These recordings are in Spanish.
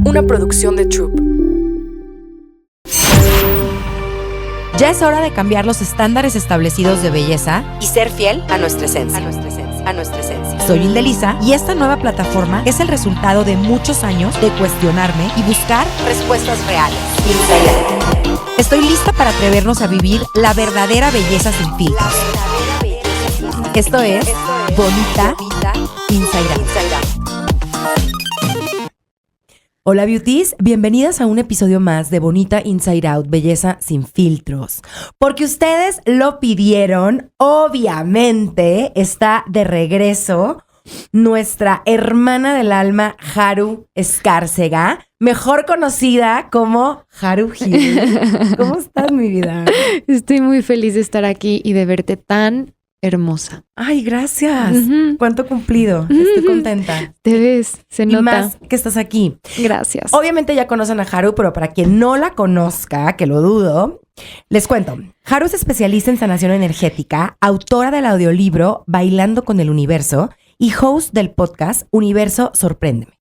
una producción de Troop. Ya es hora de cambiar los estándares establecidos de belleza Y ser fiel a nuestra esencia. Soy Hilde Liza y esta nueva plataforma es el resultado de muchos años de cuestionarme y buscar Respuestas reales. Estoy lista para atrevernos a vivir la verdadera belleza sin filtros. Esto es Bonita Inside Out. Hola beauties, bienvenidas a un episodio más de Bonita Inside Out, belleza sin filtros. Porque ustedes lo pidieron, obviamente está de regreso nuestra hermana del alma, Haru Escárcega, mejor conocida como Haru Gil. ¿Cómo estás, mi vida? Estoy muy feliz de estar aquí y de verte tan hermosa. Ay, gracias. Ujú. Cuánto cumplido. Estoy contenta. Te ves, se Y nota. más que estás aquí. Gracias. Obviamente ya conocen a Haru, pero para quien no la conozca, que lo dudo, les cuento. Haru es especialista en sanación energética, autora del audiolibro Bailando con el Universo y host del podcast Universo Sorpréndeme.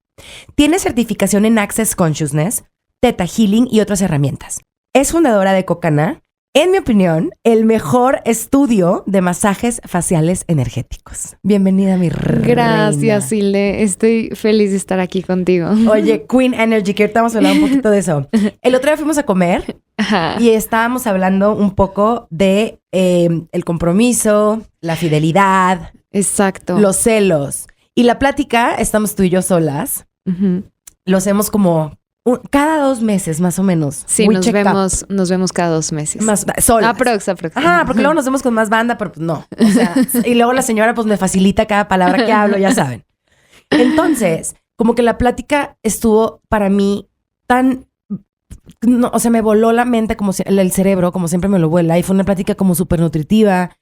Tiene certificación en Access Consciousness, Theta Healing y otras herramientas. Es fundadora de Cocana, en mi opinión, el mejor estudio de masajes faciales energéticos. Bienvenida, mi reina. Gracias, Hilde. Estoy feliz de estar aquí contigo. Oye, Queen Energy, que ahorita vamos a hablar un poquito de eso. El otro día fuimos a comer Ajá. y estábamos hablando un poco de el compromiso, la fidelidad, Exacto. los celos. Y la plática, estamos tú y yo solas, Ujú. lo hacemos como cada 2 meses, más o menos. Sí, We nos check up. vemos cada 2 meses. Más solas. Aprox. Ajá, porque luego nos vemos con más banda, pero pues no. O sea, y luego la señora pues me facilita cada palabra que hablo, ya saben. Entonces, como que la plática estuvo para mí tan... No, o sea, me voló la mente, como el cerebro, como siempre me lo vuela. Y fue una plática como súper nutritiva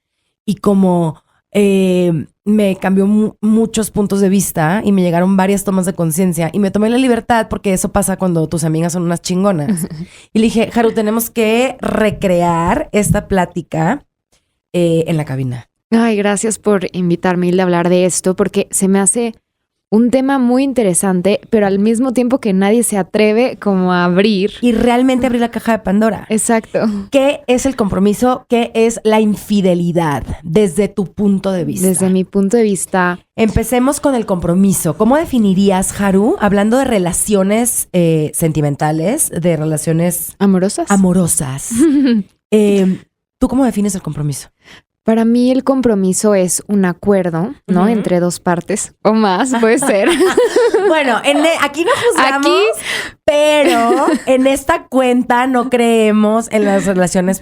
y como me cambió muchos puntos de vista y me llegaron varias tomas de conciencia. Y me tomé la libertad, porque eso pasa cuando tus amigas son unas chingonas. Y le dije, Haru, tenemos que recrear esta plática en la cabina. Ay, gracias por invitarme, Hilde, a hablar de esto, porque se me hace un tema muy interesante, pero al mismo tiempo que nadie se atreve como a abrir. Y realmente abrir la caja de Pandora. Exacto. ¿Qué es el compromiso? ¿Qué es la infidelidad desde tu punto de vista? Desde mi punto de vista, Empecemos con el compromiso. ¿Cómo definirías, Haru, hablando de relaciones sentimentales, de relaciones ¿amorosas? amorosas? ¿Tú cómo defines el compromiso? Para mí el compromiso es un acuerdo, ¿no? Ujú. Entre 2 partes o más, puede ser. Bueno, aquí no juzgamos, Aquí- pero en esta cuenta no creemos en las relaciones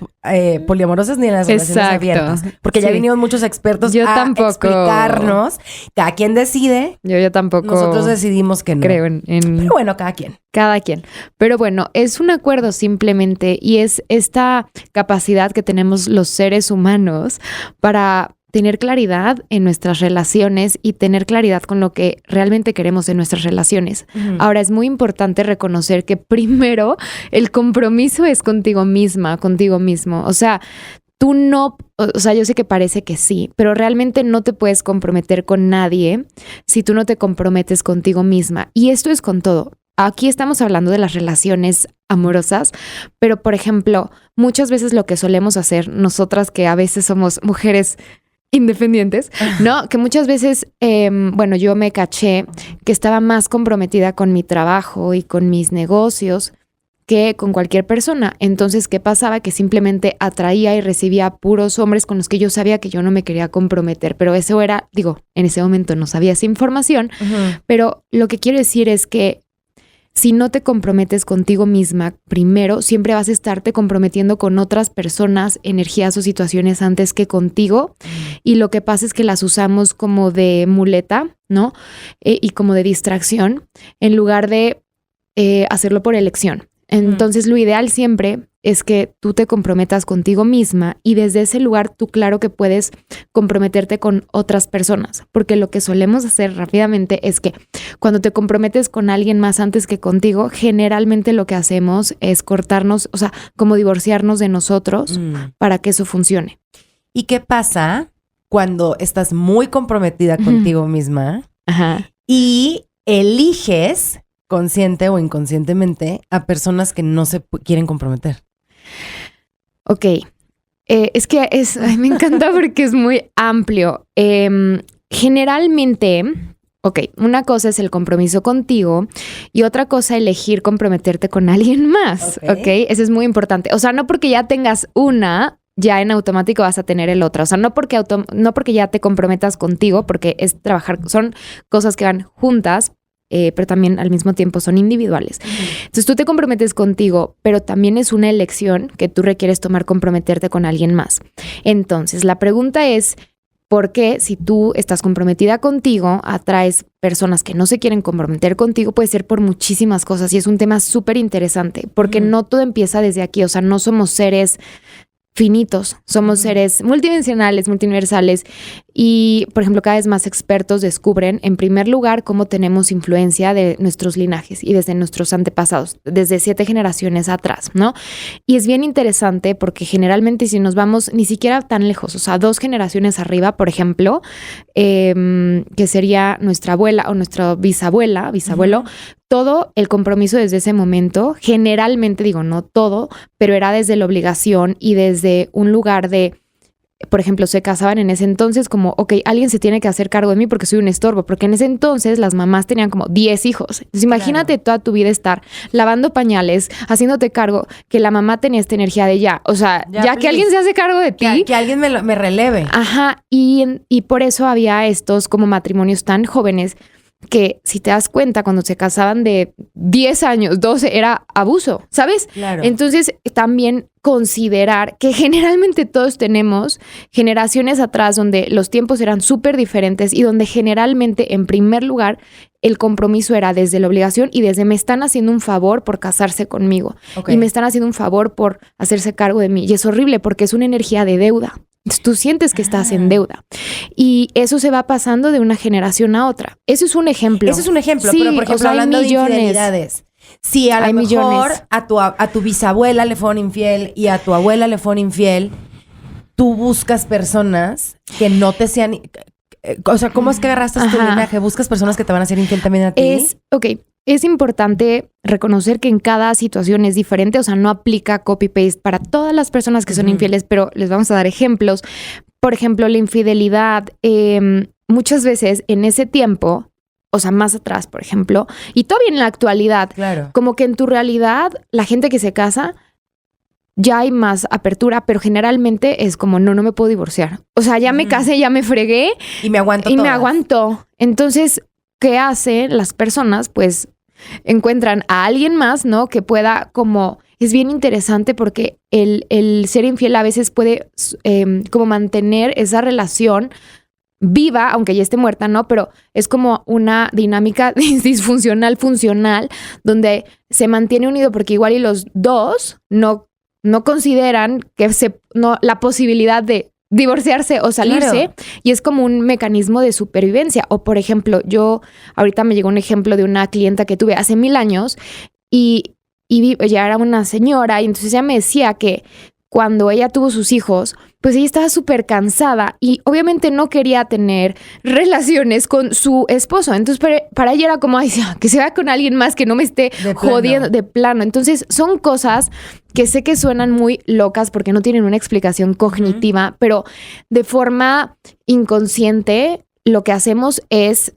poliamorosas ni en las relaciones Exacto. abiertas. Porque ya Sí. vinieron muchos expertos Yo a tampoco. explicarnos. Cada quien decide. Yo tampoco Nosotros decidimos que no. creo en Pero bueno, cada quien. cada quien. Pero bueno, es un acuerdo simplemente y es esta capacidad que tenemos los seres humanos para tener claridad en nuestras relaciones y tener claridad con lo que realmente queremos en nuestras relaciones. Ahora, es muy importante reconocer que primero el compromiso es contigo misma, contigo mismo. O sea, tú no, o sea, yo sé que parece que sí, pero realmente no te puedes comprometer con nadie si tú no te comprometes contigo misma. Y esto es con todo. Aquí estamos hablando de las relaciones amorosas, pero por ejemplo, muchas veces lo que solemos hacer nosotras, que a veces somos mujeres independientes, ¿no? Que muchas veces, bueno, yo me caché que estaba más comprometida con mi trabajo y con mis negocios que con cualquier persona. Entonces, ¿qué pasaba? Que simplemente atraía y recibía puros hombres con los que yo sabía que yo no me quería comprometer. Pero eso era, digo, en ese momento no sabía esa información, pero lo que quiero decir es que si no te comprometes contigo misma, primero, siempre vas a estarte comprometiendo con otras personas, energías o situaciones antes que contigo. Y lo que pasa es que las usamos como de muleta, ¿no? Y como de distracción, en lugar de hacerlo por elección. Entonces, lo ideal siempre es que tú te comprometas contigo misma y desde ese lugar tú claro que puedes comprometerte con otras personas, porque lo que solemos hacer rápidamente es que cuando te comprometes con alguien más antes que contigo, generalmente lo que hacemos es cortarnos, o sea, como divorciarnos de nosotros para que eso funcione. ¿Y qué pasa cuando estás muy comprometida contigo misma Ajá. y eliges consciente o inconscientemente a personas que no se quieren comprometer? Ok. Es que ay, me encanta porque es muy amplio. Generalmente, ok, una cosa es el compromiso contigo y otra cosa elegir comprometerte con alguien más, ok. Eso es muy importante. O sea, no porque ya tengas una, ya en automático vas a tener el otro. O sea, no porque ya te comprometas contigo, porque es trabajar, son cosas que van juntas, pero también al mismo tiempo son individuales. Entonces tú te comprometes contigo, pero también es una elección que tú requieres tomar, comprometerte con alguien más. Entonces la pregunta es, ¿por qué si tú estás comprometida contigo, atraes personas que no se quieren comprometer contigo? Puede ser por muchísimas cosas y es un tema súper interesante porque no todo empieza desde aquí. O sea, no somos seres finitos, somos seres multidimensionales, multiversales y, por ejemplo, cada vez más expertos descubren, en primer lugar, cómo tenemos influencia de nuestros linajes y desde nuestros antepasados, desde 7 generaciones atrás, ¿no? Y es bien interesante porque generalmente si nos vamos ni siquiera tan lejos, o sea, 2 generaciones arriba, por ejemplo, que sería nuestra abuela o nuestra bisabuelo, todo el compromiso desde ese momento, generalmente digo, no todo, pero era desde la obligación y desde un lugar de, por ejemplo, se casaban en ese entonces como, ok, alguien se tiene que hacer cargo de mí porque soy un estorbo, porque en ese entonces las mamás tenían como 10 hijos. Entonces imagínate toda tu vida estar lavando pañales, haciéndote cargo, que la mamá tenía esta energía de ya, o sea, ya que alguien se hace cargo de ti. Que alguien me releve. Ajá, y por eso había estos como matrimonios tan jóvenes que si te das cuenta, cuando se casaban de 10 años, 12, era abuso, ¿sabes? Claro. Entonces, también considerar que generalmente todos tenemos generaciones atrás donde los tiempos eran súper diferentes y donde generalmente, en primer lugar, el compromiso era desde la obligación y desde me están haciendo un favor por casarse conmigo. Y me están haciendo un favor por hacerse cargo de mí. Y es horrible porque es una energía de deuda. Entonces, tú sientes que estás en deuda. Y eso se va pasando de una generación a otra. Eso es un ejemplo. Eso es un ejemplo, Sí, pero por ejemplo, o sea, hablando de millones. infidelidades. Si a lo mejor millones. a tu bisabuela le fueron infiel y a tu abuela le fueron infiel, tú buscas personas que no te sean... O sea, ¿cómo es que agarraste tu linaje? ¿Buscas personas que te van a ser infiel también a ti? Es importante reconocer que en cada situación es diferente, o sea, no aplica copy-paste para todas las personas que son infieles, pero les vamos a dar ejemplos. Por ejemplo, la infidelidad, muchas veces en ese tiempo, o sea, más atrás, por ejemplo, y todavía en la actualidad, claro, como que en tu realidad, la gente que se casa, ya hay más apertura, pero generalmente es como, no me puedo divorciar. O sea, ya me casé, ya me fregué. Y me aguanto Y todas. me aguanto. Entonces, ¿qué hacen las personas? Pues encuentran a alguien más, ¿no? Que pueda como... Es bien interesante porque el ser infiel a veces puede como mantener esa relación viva, aunque ya esté muerta, ¿no? Pero es como una dinámica disfuncional, funcional, donde se mantiene unido porque igual y los dos no consideran que la posibilidad de divorciarse o salirse, claro. Y es como un mecanismo de supervivencia. O por ejemplo, ahorita me llegó un ejemplo de una clienta que tuve hace 1000 años y ella era una señora y entonces ella me decía que cuando ella tuvo sus hijos, pues ella estaba súper cansada y obviamente no quería tener relaciones con su esposo. Entonces para ella era como, ay, que se vaya con alguien más que no me esté jodiendo de plano. Entonces son cosas que sé que suenan muy locas porque no tienen una explicación cognitiva, pero de forma inconsciente lo que hacemos es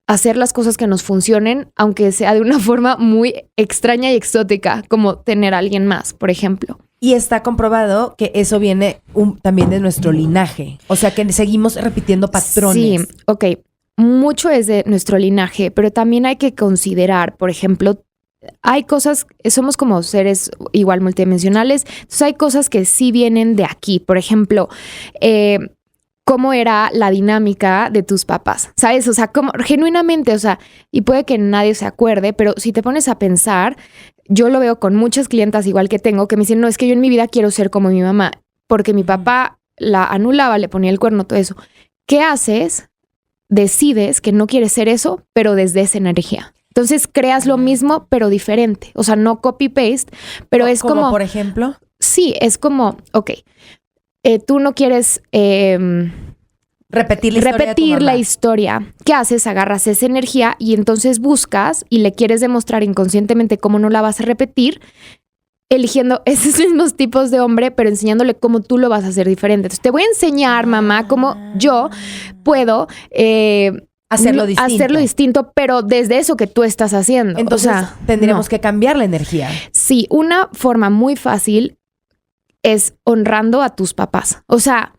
hacer las cosas que nos funcionen, aunque sea de una forma muy extraña y exótica, como tener a alguien más, por ejemplo. Y está comprobado que eso viene también de nuestro linaje. O sea, que seguimos repitiendo patrones. Sí, ok. Mucho es de nuestro linaje, pero también hay que considerar, por ejemplo, hay cosas, somos como seres igual multidimensionales, entonces hay cosas que sí vienen de aquí. Por ejemplo, cómo era la dinámica de tus papás, ¿sabes? O sea, como genuinamente, o sea, y puede que nadie se acuerde, pero si te pones a pensar, yo lo veo con muchas clientas igual que tengo, que me dicen, no, es que yo en mi vida quiero ser como mi mamá, porque mi papá la anulaba, le ponía el cuerno, todo eso. ¿Qué haces? Decides que no quieres ser eso, pero desde esa energía. Entonces creas lo mismo, pero diferente. O sea, no copy-paste, pero es como... por ejemplo. Sí, es como, ok, tú no quieres Repetir la historia de tu repetir la mamá. historia. ¿Qué haces? Agarras esa energía y entonces buscas y le quieres demostrar inconscientemente cómo no la vas a repetir, eligiendo esos mismos tipos de hombre, pero enseñándole cómo tú lo vas a hacer diferente. Entonces, te voy a enseñar, mamá, cómo yo puedo hacerlo distinto, pero desde eso que tú estás haciendo. Entonces, o sea, tendríamos no. que cambiar la energía. Sí, una forma muy fácil es honrando a tus papás. O sea,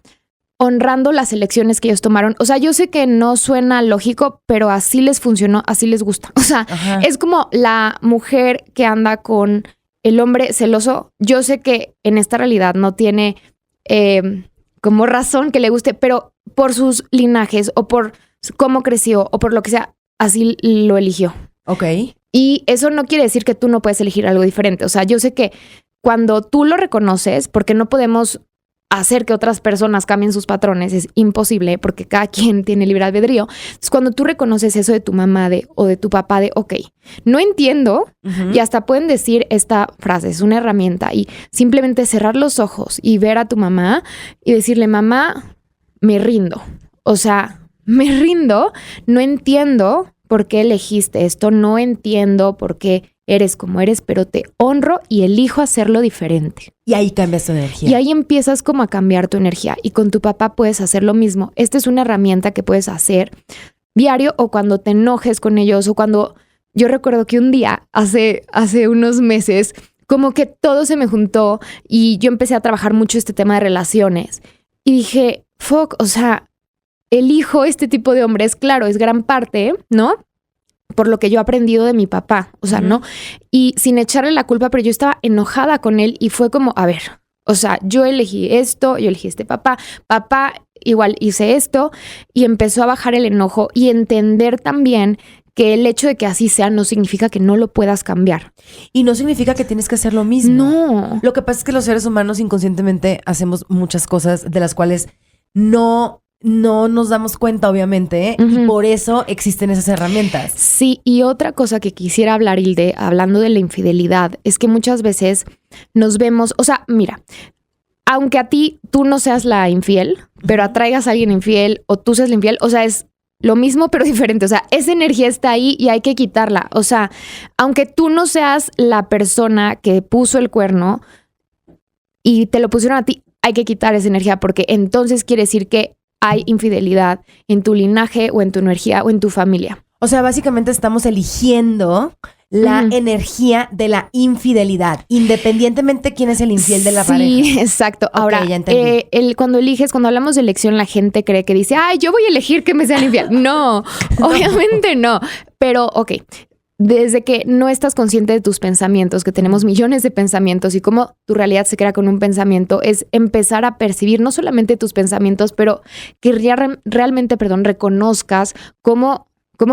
honrando las elecciones que ellos tomaron. O sea, yo sé que no suena lógico, pero así les funcionó, así les gusta. O sea, Ajá. es como la mujer que anda con el hombre celoso. Yo sé que en esta realidad no tiene como razón que le guste, pero por sus linajes o por cómo creció o por lo que sea, así lo eligió. Ok. Y eso no quiere decir que tú no puedes elegir algo diferente. O sea, yo sé que cuando tú lo reconoces, porque no podemos hacer que otras personas cambien sus patrones, es imposible porque cada quien tiene libre albedrío. Entonces, cuando tú reconoces eso de tu mamá o de tu papá ok, no entiendo, y hasta pueden decir esta frase, es una herramienta, y simplemente cerrar los ojos y ver a tu mamá y decirle, mamá, me rindo. O sea, me rindo, no entiendo por qué elegiste esto, no entiendo por qué eres como eres, pero te honro y elijo hacerlo diferente. Y ahí cambias tu energía. Y ahí empiezas como a cambiar tu energía. Y con tu papá puedes hacer lo mismo. Esta es una herramienta que puedes hacer diario o cuando te enojes con ellos o cuando... Yo recuerdo que un día, hace unos meses, como que todo se me juntó y yo empecé a trabajar mucho este tema de relaciones. Y dije, fuck, o sea, elijo este tipo de hombres. Claro, es gran parte, ¿no? Por lo que yo he aprendido de mi papá, o sea, ¿no? Y sin echarle la culpa, pero yo estaba enojada con él y fue como, a ver, o sea, yo elegí esto, yo elegí este papá, igual hice esto y empezó a bajar el enojo y entender también que el hecho de que así sea no significa que no lo puedas cambiar. Y no significa que tienes que hacer lo mismo. No. Lo que pasa es que los seres humanos inconscientemente hacemos muchas cosas de las cuales no nos damos cuenta, obviamente, y por eso existen esas herramientas. Sí, y otra cosa que quisiera hablar, Hilde, hablando de la infidelidad, es que muchas veces nos vemos, o sea, mira, aunque a ti tú no seas la infiel, pero atraigas a alguien infiel o tú seas la infiel, o sea, es lo mismo pero diferente, o sea, esa energía está ahí y hay que quitarla, o sea, aunque tú no seas la persona que puso el cuerno y te lo pusieron a ti, hay que quitar esa energía porque entonces quiere decir que hay infidelidad en tu linaje o en tu energía o en tu familia. O sea, básicamente estamos eligiendo la energía de la infidelidad, independientemente quién es el infiel de la pareja. Sí, exacto. Ahora, ya entendí. cuando hablamos de elección, la gente cree que dice, ay, yo voy a elegir que me sean infiel. No, obviamente no. Pero, ok, desde que no estás consciente de tus pensamientos, que tenemos millones de pensamientos y cómo tu realidad se crea con un pensamiento, es empezar a percibir no solamente tus pensamientos, pero que realmente, reconozcas cómo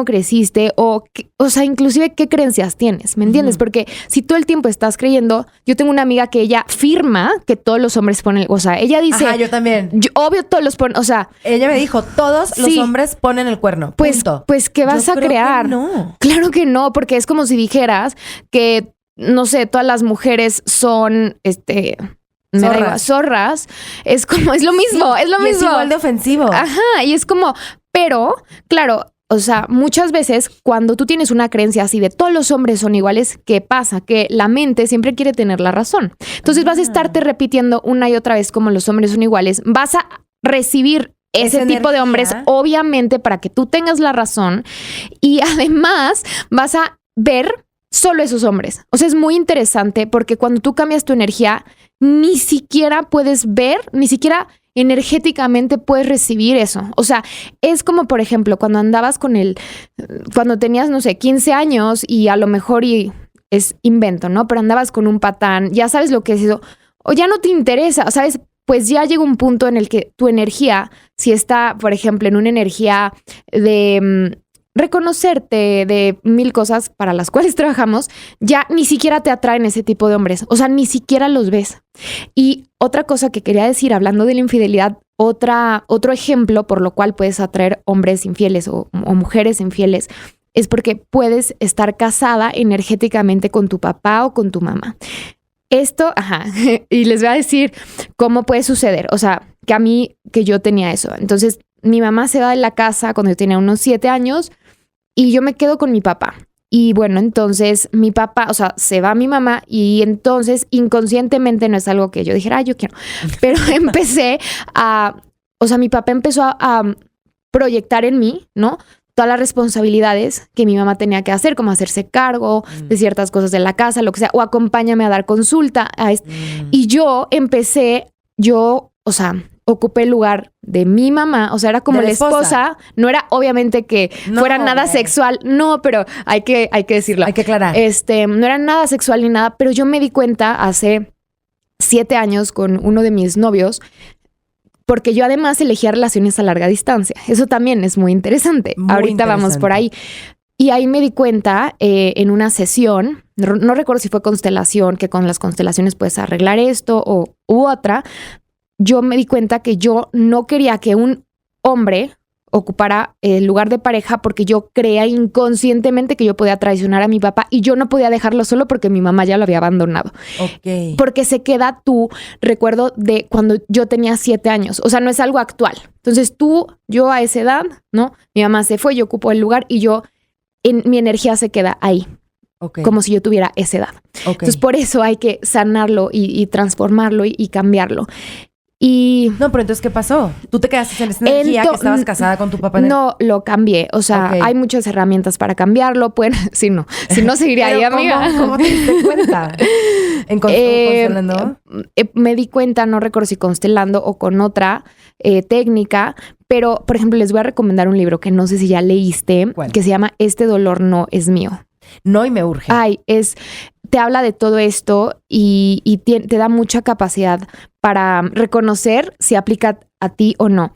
creciste o sea, inclusive qué creencias tienes, ¿me entiendes? Porque si todo el tiempo estás creyendo, yo tengo una amiga que ella firma que todos los hombres ponen, o sea, ella dice... Ajá, yo también. Obvio todos los ponen, o sea... Ella me dijo, todos los hombres ponen el cuerno, punto. Pues, ¿qué vas a crear? No. Claro que no, porque es como si dijeras que, no sé, todas las mujeres son, zorras. Es como, es lo mismo, es lo mismo. Es igual de ofensivo. Ajá, y es como, pero, claro... O sea, muchas veces cuando tú tienes una creencia así de todos los hombres son iguales, ¿qué pasa? Que la mente siempre quiere tener la razón. Entonces vas a estarte repitiendo una y otra vez como los hombres son iguales. Vas a recibir ese tipo de hombres, obviamente, para que tú tengas la razón. Y además vas a ver solo esos hombres. O sea, es muy interesante porque cuando tú cambias tu energía, ni siquiera puedes ver, ni siquiera... energéticamente puedes recibir eso. O sea, es como, por ejemplo, cuando andabas cuando tenías, no sé, 15 años y a lo mejor es invento, ¿no? Pero andabas con un patán, ya sabes lo que es eso, o ya no te interesa, ¿sabes? Pues ya llega un punto en el que tu energía, si está, por ejemplo, en una energía de... reconocerte de 1000 cosas para las cuales trabajamos, ya ni siquiera te atraen ese tipo de hombres. O sea, ni siquiera los ves. Y otra cosa que quería decir, hablando de la infidelidad, otro ejemplo por lo cual puedes atraer hombres infieles o mujeres infieles, es porque puedes estar casada energéticamente con tu papá o con tu mamá. Esto, y les voy a decir cómo puede suceder. O sea, que yo tenía eso. Entonces, mi mamá se va de la casa cuando yo tenía unos 7 años y yo me quedo con mi papá. Y bueno, entonces mi papá, o sea, se va mi mamá y entonces inconscientemente no es algo que yo dijera, yo quiero, pero mi papá empezó a proyectar en mí, ¿no? Todas las responsabilidades que mi mamá tenía que hacer, como hacerse cargo de ciertas cosas de la casa, lo que sea, o acompáñame a dar consulta. Y ocupé el lugar de mi mamá, o sea, era como de la esposa. No era obviamente que fuera nada sexual, no, pero hay que decirlo. Hay que aclarar. No era nada sexual ni nada, pero yo me di cuenta hace 7 años con uno de mis novios, porque yo además elegía relaciones a larga distancia. Eso también es muy interesante. Ahorita vamos por ahí. Y ahí me di cuenta en una sesión, no recuerdo si fue constelación, que con las constelaciones puedes arreglar esto u otra. Yo me di cuenta que yo no quería que un hombre ocupara el lugar de pareja porque yo creía inconscientemente que yo podía traicionar a mi papá y yo no podía dejarlo solo porque mi mamá ya lo había abandonado. Ok. Porque se queda tu recuerdo de cuando yo tenía 7 años. O sea, no es algo actual. Entonces yo a esa edad, ¿no? Mi mamá se fue, yo ocupo el lugar y mi energía se queda ahí. Okay. Como si yo tuviera esa edad. Okay. Entonces, por eso hay que sanarlo y transformarlo y cambiarlo. No, pero entonces, ¿qué pasó? ¿Tú te quedaste en esa energía que estabas casada con tu papá? No, lo cambié. O sea, hay muchas herramientas para cambiarlo. Pueden, si no seguiría ahí, amiga. ¿Cómo te diste cuenta? ¿En constelando? Me di cuenta, no recuerdo si constelando o con otra técnica, pero, por ejemplo, les voy a recomendar un libro que no sé si ya leíste, que se llama Este dolor no es mío. No, y me urge. Te habla de todo esto y te da mucha capacidad para reconocer si aplica a ti o no.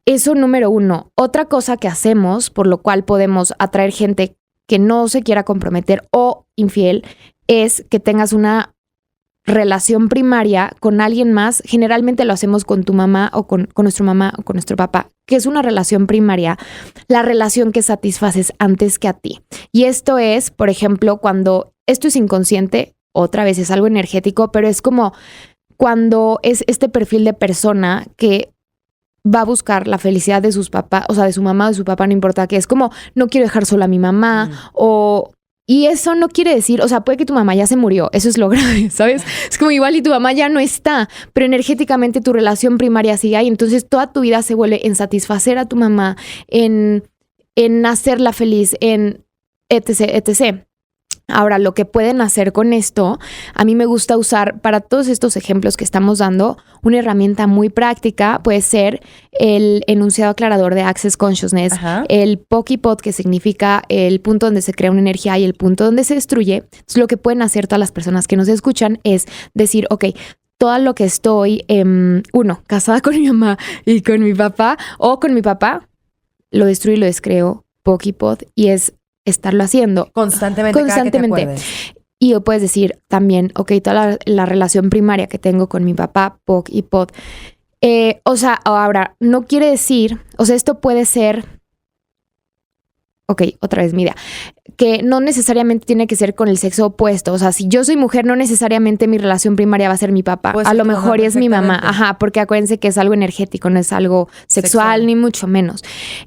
Eso número 1. Otra cosa que hacemos, por lo cual podemos atraer gente que no se quiera comprometer o infiel, es que tengas una relación primaria con alguien más. Generalmente lo hacemos con tu mamá o con nuestra mamá o con nuestro papá, que es una relación primaria, la relación que satisfaces antes que a ti. Y esto es, por ejemplo, cuando esto es inconsciente, otra vez es algo energético, pero es como cuando es este perfil de persona que va a buscar la felicidad de sus papás, o sea, de su mamá o de su papá, no importa qué, es como, no quiero dejar sola a mi mamá y eso no quiere decir, o sea, puede que tu mamá ya se murió, eso es lo grave, ¿sabes? Es como igual y tu mamá ya no está, pero energéticamente tu relación primaria sigue ahí, entonces toda tu vida se vuelve en satisfacer a tu mamá, en hacerla feliz, en etc, etc. Ahora, lo que pueden hacer con esto, a mí me gusta usar para todos estos ejemplos que estamos dando, una herramienta muy práctica puede ser el enunciado aclarador de Access Consciousness, el Pokipot, que significa el punto donde se crea una energía y el punto donde se destruye. Entonces, lo que pueden hacer todas las personas que nos escuchan es decir, ok, todo lo que estoy, casada con mi mamá y con mi papá, o con mi papá, lo destruyo y lo descreo, Pokipot, y es estarlo haciendo constantemente. Cada que te acuerdes. Y puedes decir también, ok, toda la relación primaria que tengo con mi papá, Poc y Pot. Ahora, no quiere decir, esto puede ser, ok, otra vez mi idea, que no necesariamente tiene que ser con el sexo opuesto. O sea, si yo soy mujer, no necesariamente mi relación primaria va a ser mi papá. Pues a lo mejor es mi mamá. Porque acuérdense que es algo energético, no es algo sexual. Ni mucho menos.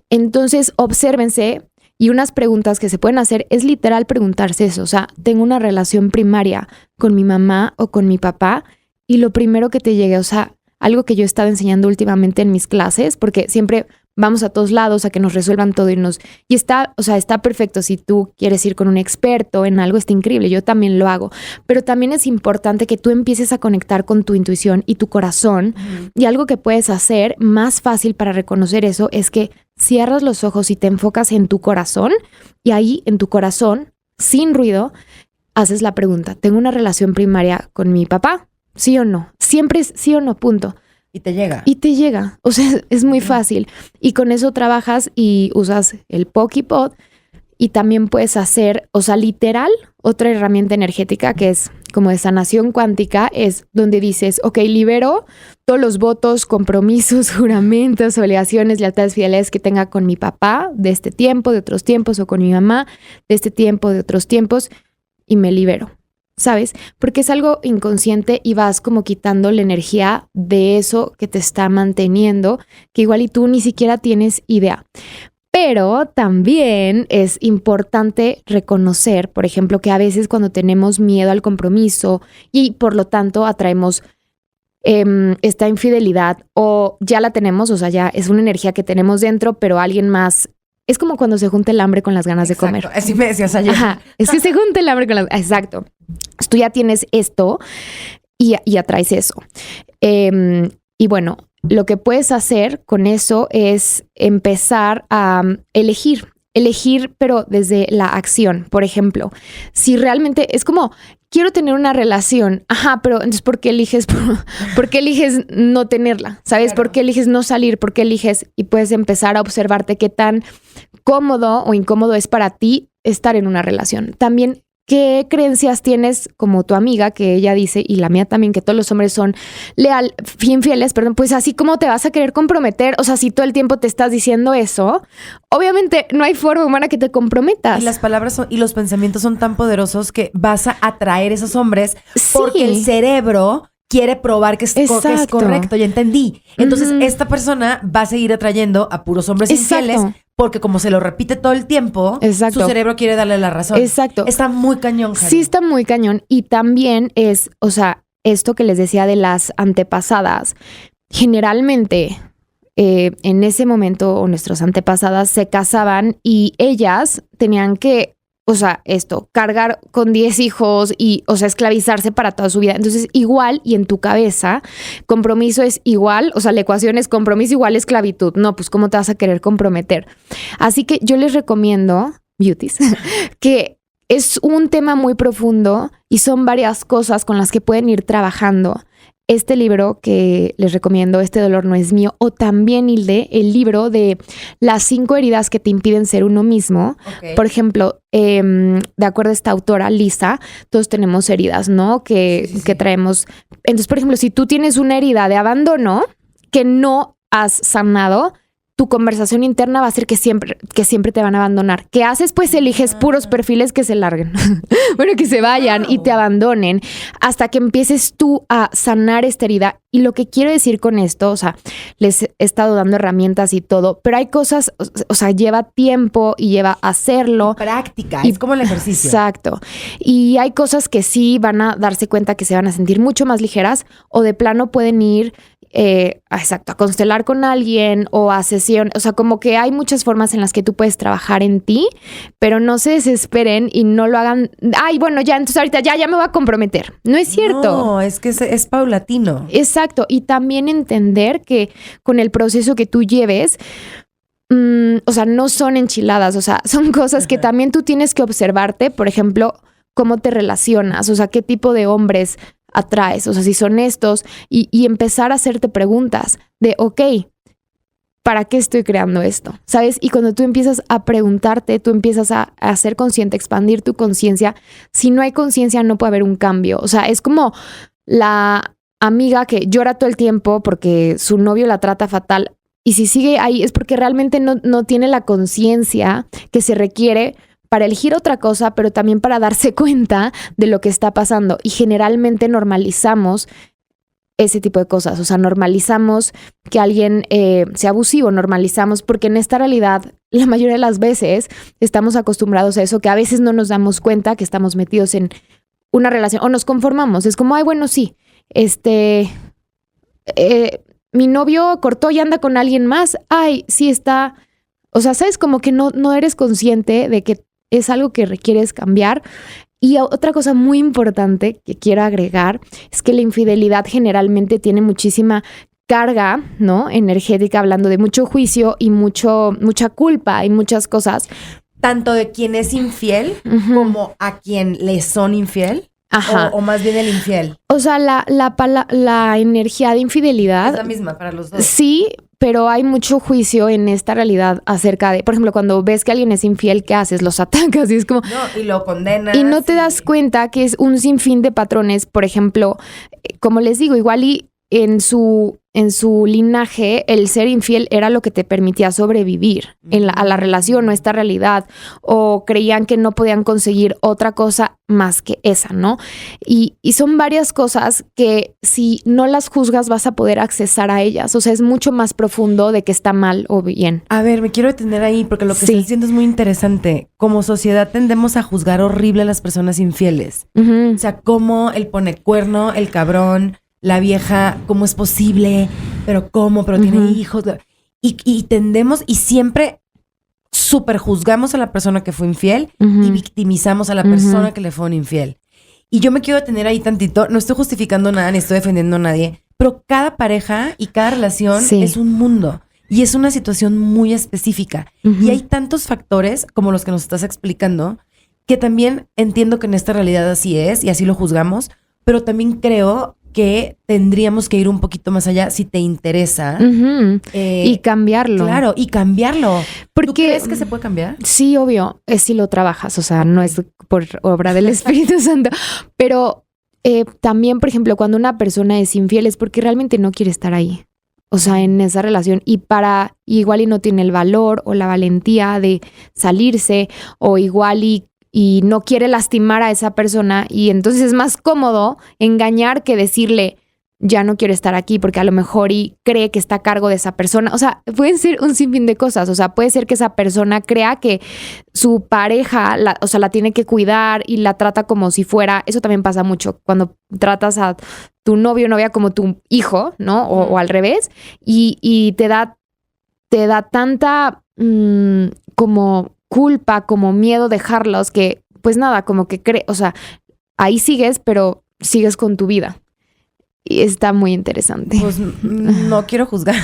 Entonces, obsérvense. Y unas preguntas que se pueden hacer es literal preguntarse eso. O sea, tengo una relación primaria con mi mamá o con mi papá y lo primero que te llegue, o sea, algo que yo he estado enseñando últimamente en mis clases, porque siempre vamos a todos lados a que nos resuelvan todo y está perfecto. Si tú quieres ir con un experto en algo, está increíble. Yo también lo hago. Pero también es importante que tú empieces a conectar con tu intuición y tu corazón. Y algo que puedes hacer más fácil para reconocer eso es que cierras los ojos y te enfocas en tu corazón y ahí en tu corazón, sin ruido, haces la pregunta, ¿tengo una relación primaria con mi papá? ¿Sí o no? Siempre es sí o no, punto. Y te llega. O sea, es muy fácil. Y con eso trabajas y usas el Pokipot y también puedes hacer, o sea, literal, otra herramienta energética que es como de sanación cuántica, es donde dices, ok, libero todos los votos, compromisos, juramentos, obligaciones, lealtades, fidelidades que tenga con mi papá de este tiempo, de otros tiempos, o con mi mamá de este tiempo, de otros tiempos, y me libero. ¿sabes? Porque es algo inconsciente y vas como quitando la energía de eso que te está manteniendo, que igual y tú ni siquiera tienes idea. Pero también es importante reconocer, por ejemplo, que a veces cuando tenemos miedo al compromiso y por lo tanto atraemos esta infidelidad o ya la tenemos, o sea, ya es una energía que tenemos dentro, pero alguien más, es como cuando se junta el hambre con las ganas de comer. Así me decías ayer. Ajá, es que se junta el hambre con las... Exacto. Tú ya tienes esto y atraes eso. Y bueno, lo que puedes hacer con eso es empezar a elegir, pero desde la acción. Por ejemplo, si realmente es como, quiero tener una relación, pero entonces ¿por qué eliges no tenerla? ¿Sabes? Claro. ¿Por qué eliges no salir? ¿Por qué eliges? Y puedes empezar a observarte qué tan cómodo o incómodo es para ti estar en una relación. También, ¿qué creencias tienes como tu amiga, que ella dice, y la mía también, que todos los hombres son infieles, perdón, pues así como te vas a querer comprometer, o sea, si todo el tiempo te estás diciendo eso, obviamente no hay forma humana que te comprometas. Y las palabras y los pensamientos son tan poderosos que vas a atraer esos hombres porque el cerebro quiere probar que es correcto, ya entendí. Entonces, esta persona va a seguir atrayendo a puros hombres infieles porque como se lo repite todo el tiempo, su cerebro quiere darle la razón. Exacto. Está muy cañón, Jani. Sí, está muy cañón. Y también es, o sea, esto que les decía de las antepasadas, generalmente en ese momento o nuestras antepasadas se casaban y ellas tenían que, o sea, cargar con 10 hijos y, o sea, esclavizarse para toda su vida. Entonces, igual, y en tu cabeza, compromiso es igual, o sea, la ecuación es compromiso igual esclavitud. No, pues, ¿cómo te vas a querer comprometer? Así que yo les recomiendo, beauties, que es un tema muy profundo y son varias cosas con las que pueden ir trabajando. Este libro que les recomiendo, Este dolor no es mío, o también, Hilde, el libro de las 5 heridas que te impiden ser uno mismo. Okay. Por ejemplo, de acuerdo a esta autora, Lisa, todos tenemos heridas, ¿no? Que traemos. Entonces, por ejemplo, si tú tienes una herida de abandono que no has sanado, tu conversación interna va a ser que siempre te van a abandonar. ¿Qué haces? Pues eliges puros perfiles que se larguen. Bueno, que se vayan y te abandonen hasta que empieces tú a sanar esta herida. Y lo que quiero decir con esto, o sea, les he estado dando herramientas y todo, pero hay cosas, o sea, lleva tiempo y lleva hacerlo. Práctica, es como el ejercicio. Exacto. Y hay cosas que sí van a darse cuenta que se van a sentir mucho más ligeras o de plano pueden ir a constelar con alguien o a sesión, o sea, como que hay muchas formas en las que tú puedes trabajar en ti, pero no se desesperen y no lo hagan, ay, bueno, ya, entonces ahorita ya me voy a comprometer. No es cierto. No, es que es paulatino. Exacto, y también entender que con el proceso que tú lleves, o sea, no son enchiladas, o sea, son cosas que también tú tienes que observarte, por ejemplo, cómo te relacionas, o sea, qué tipo de hombres atraes, o sea, si son estos, y empezar a hacerte preguntas de, ok, ¿para qué estoy creando esto? ¿Sabes? Y cuando tú empiezas a preguntarte, tú empiezas a ser consciente, expandir tu conciencia. Si no hay conciencia, no puede haber un cambio. O sea, es como la amiga que llora todo el tiempo porque su novio la trata fatal, y si sigue ahí es porque realmente no tiene la conciencia que se requiere para elegir otra cosa, pero también para darse cuenta de lo que está pasando. Y generalmente normalizamos ese tipo de cosas. O sea, normalizamos que alguien sea abusivo, normalizamos, porque en esta realidad, la mayoría de las veces, estamos acostumbrados a eso, que a veces no nos damos cuenta que estamos metidos en una relación, o nos conformamos. Es como, ay, bueno, sí, mi novio cortó y anda con alguien más. Ay, sí está... O sea, ¿sabes? Como que no eres consciente de que es algo que requieres cambiar. Y otra cosa muy importante que quiero agregar es que la infidelidad generalmente tiene muchísima carga, ¿no? Energética, hablando de mucho juicio y mucha culpa y muchas cosas. Tanto de quien es infiel como a quien le son infiel. Ajá. O más bien el infiel. O sea, la energía de infidelidad... Es la misma para los dos. Sí, pero hay mucho juicio en esta realidad acerca de, por ejemplo, cuando ves que alguien es infiel, ¿qué haces? Los atacas y es como... No, y lo condenas. Y no te das cuenta que es un sinfín de patrones. Por ejemplo, como les digo, igual y en su linaje el ser infiel era lo que te permitía sobrevivir a la relación o esta realidad, o creían que no podían conseguir otra cosa más que esa, ¿no? Y son varias cosas que si no las juzgas vas a poder accesar a ellas. O sea, es mucho más profundo de que está mal o bien. A ver, me quiero detener ahí porque lo que estás diciendo es muy interesante. Como sociedad tendemos a juzgar horrible a las personas infieles. O sea, cómo el pone cuerno, el cabrón, la vieja, ¿cómo es posible? ¿Pero cómo? ¿Pero tiene hijos? Y tendemos, y siempre súper juzgamos a la persona que fue infiel y victimizamos a la persona que le fue un infiel. Y yo me quiero detener ahí tantito. No estoy justificando nada ni estoy defendiendo a nadie, pero cada pareja y cada relación es un mundo. Y es una situación muy específica. Y hay tantos factores, como los que nos estás explicando, que también entiendo que en esta realidad así es y así lo juzgamos, pero también creo que tendríamos que ir un poquito más allá si te interesa. Y cambiarlo. Claro, y cambiarlo. Porque, ¿tú crees que se puede cambiar? Sí, obvio. Es si lo trabajas. O sea, no es por obra del Espíritu Santo. Pero también, por ejemplo, cuando una persona es infiel es porque realmente no quiere estar ahí. O sea, en esa relación. Y igual y no tiene el valor o la valentía de salirse, o igual y no quiere lastimar a esa persona, y entonces es más cómodo engañar que decirle ya no quiero estar aquí, porque a lo mejor y cree que está a cargo de esa persona. O sea, pueden ser un sinfín de cosas. O sea, puede ser que esa persona crea que su pareja la tiene que cuidar y la trata como si fuera, eso también pasa mucho cuando tratas a tu novio o novia como tu hijo, ¿no? O al revés, y te da tanta como culpa, como miedo dejarlos, que pues nada, como que o sea, ahí sigues, pero sigues con tu vida. Y está muy interesante. Pues no quiero juzgar,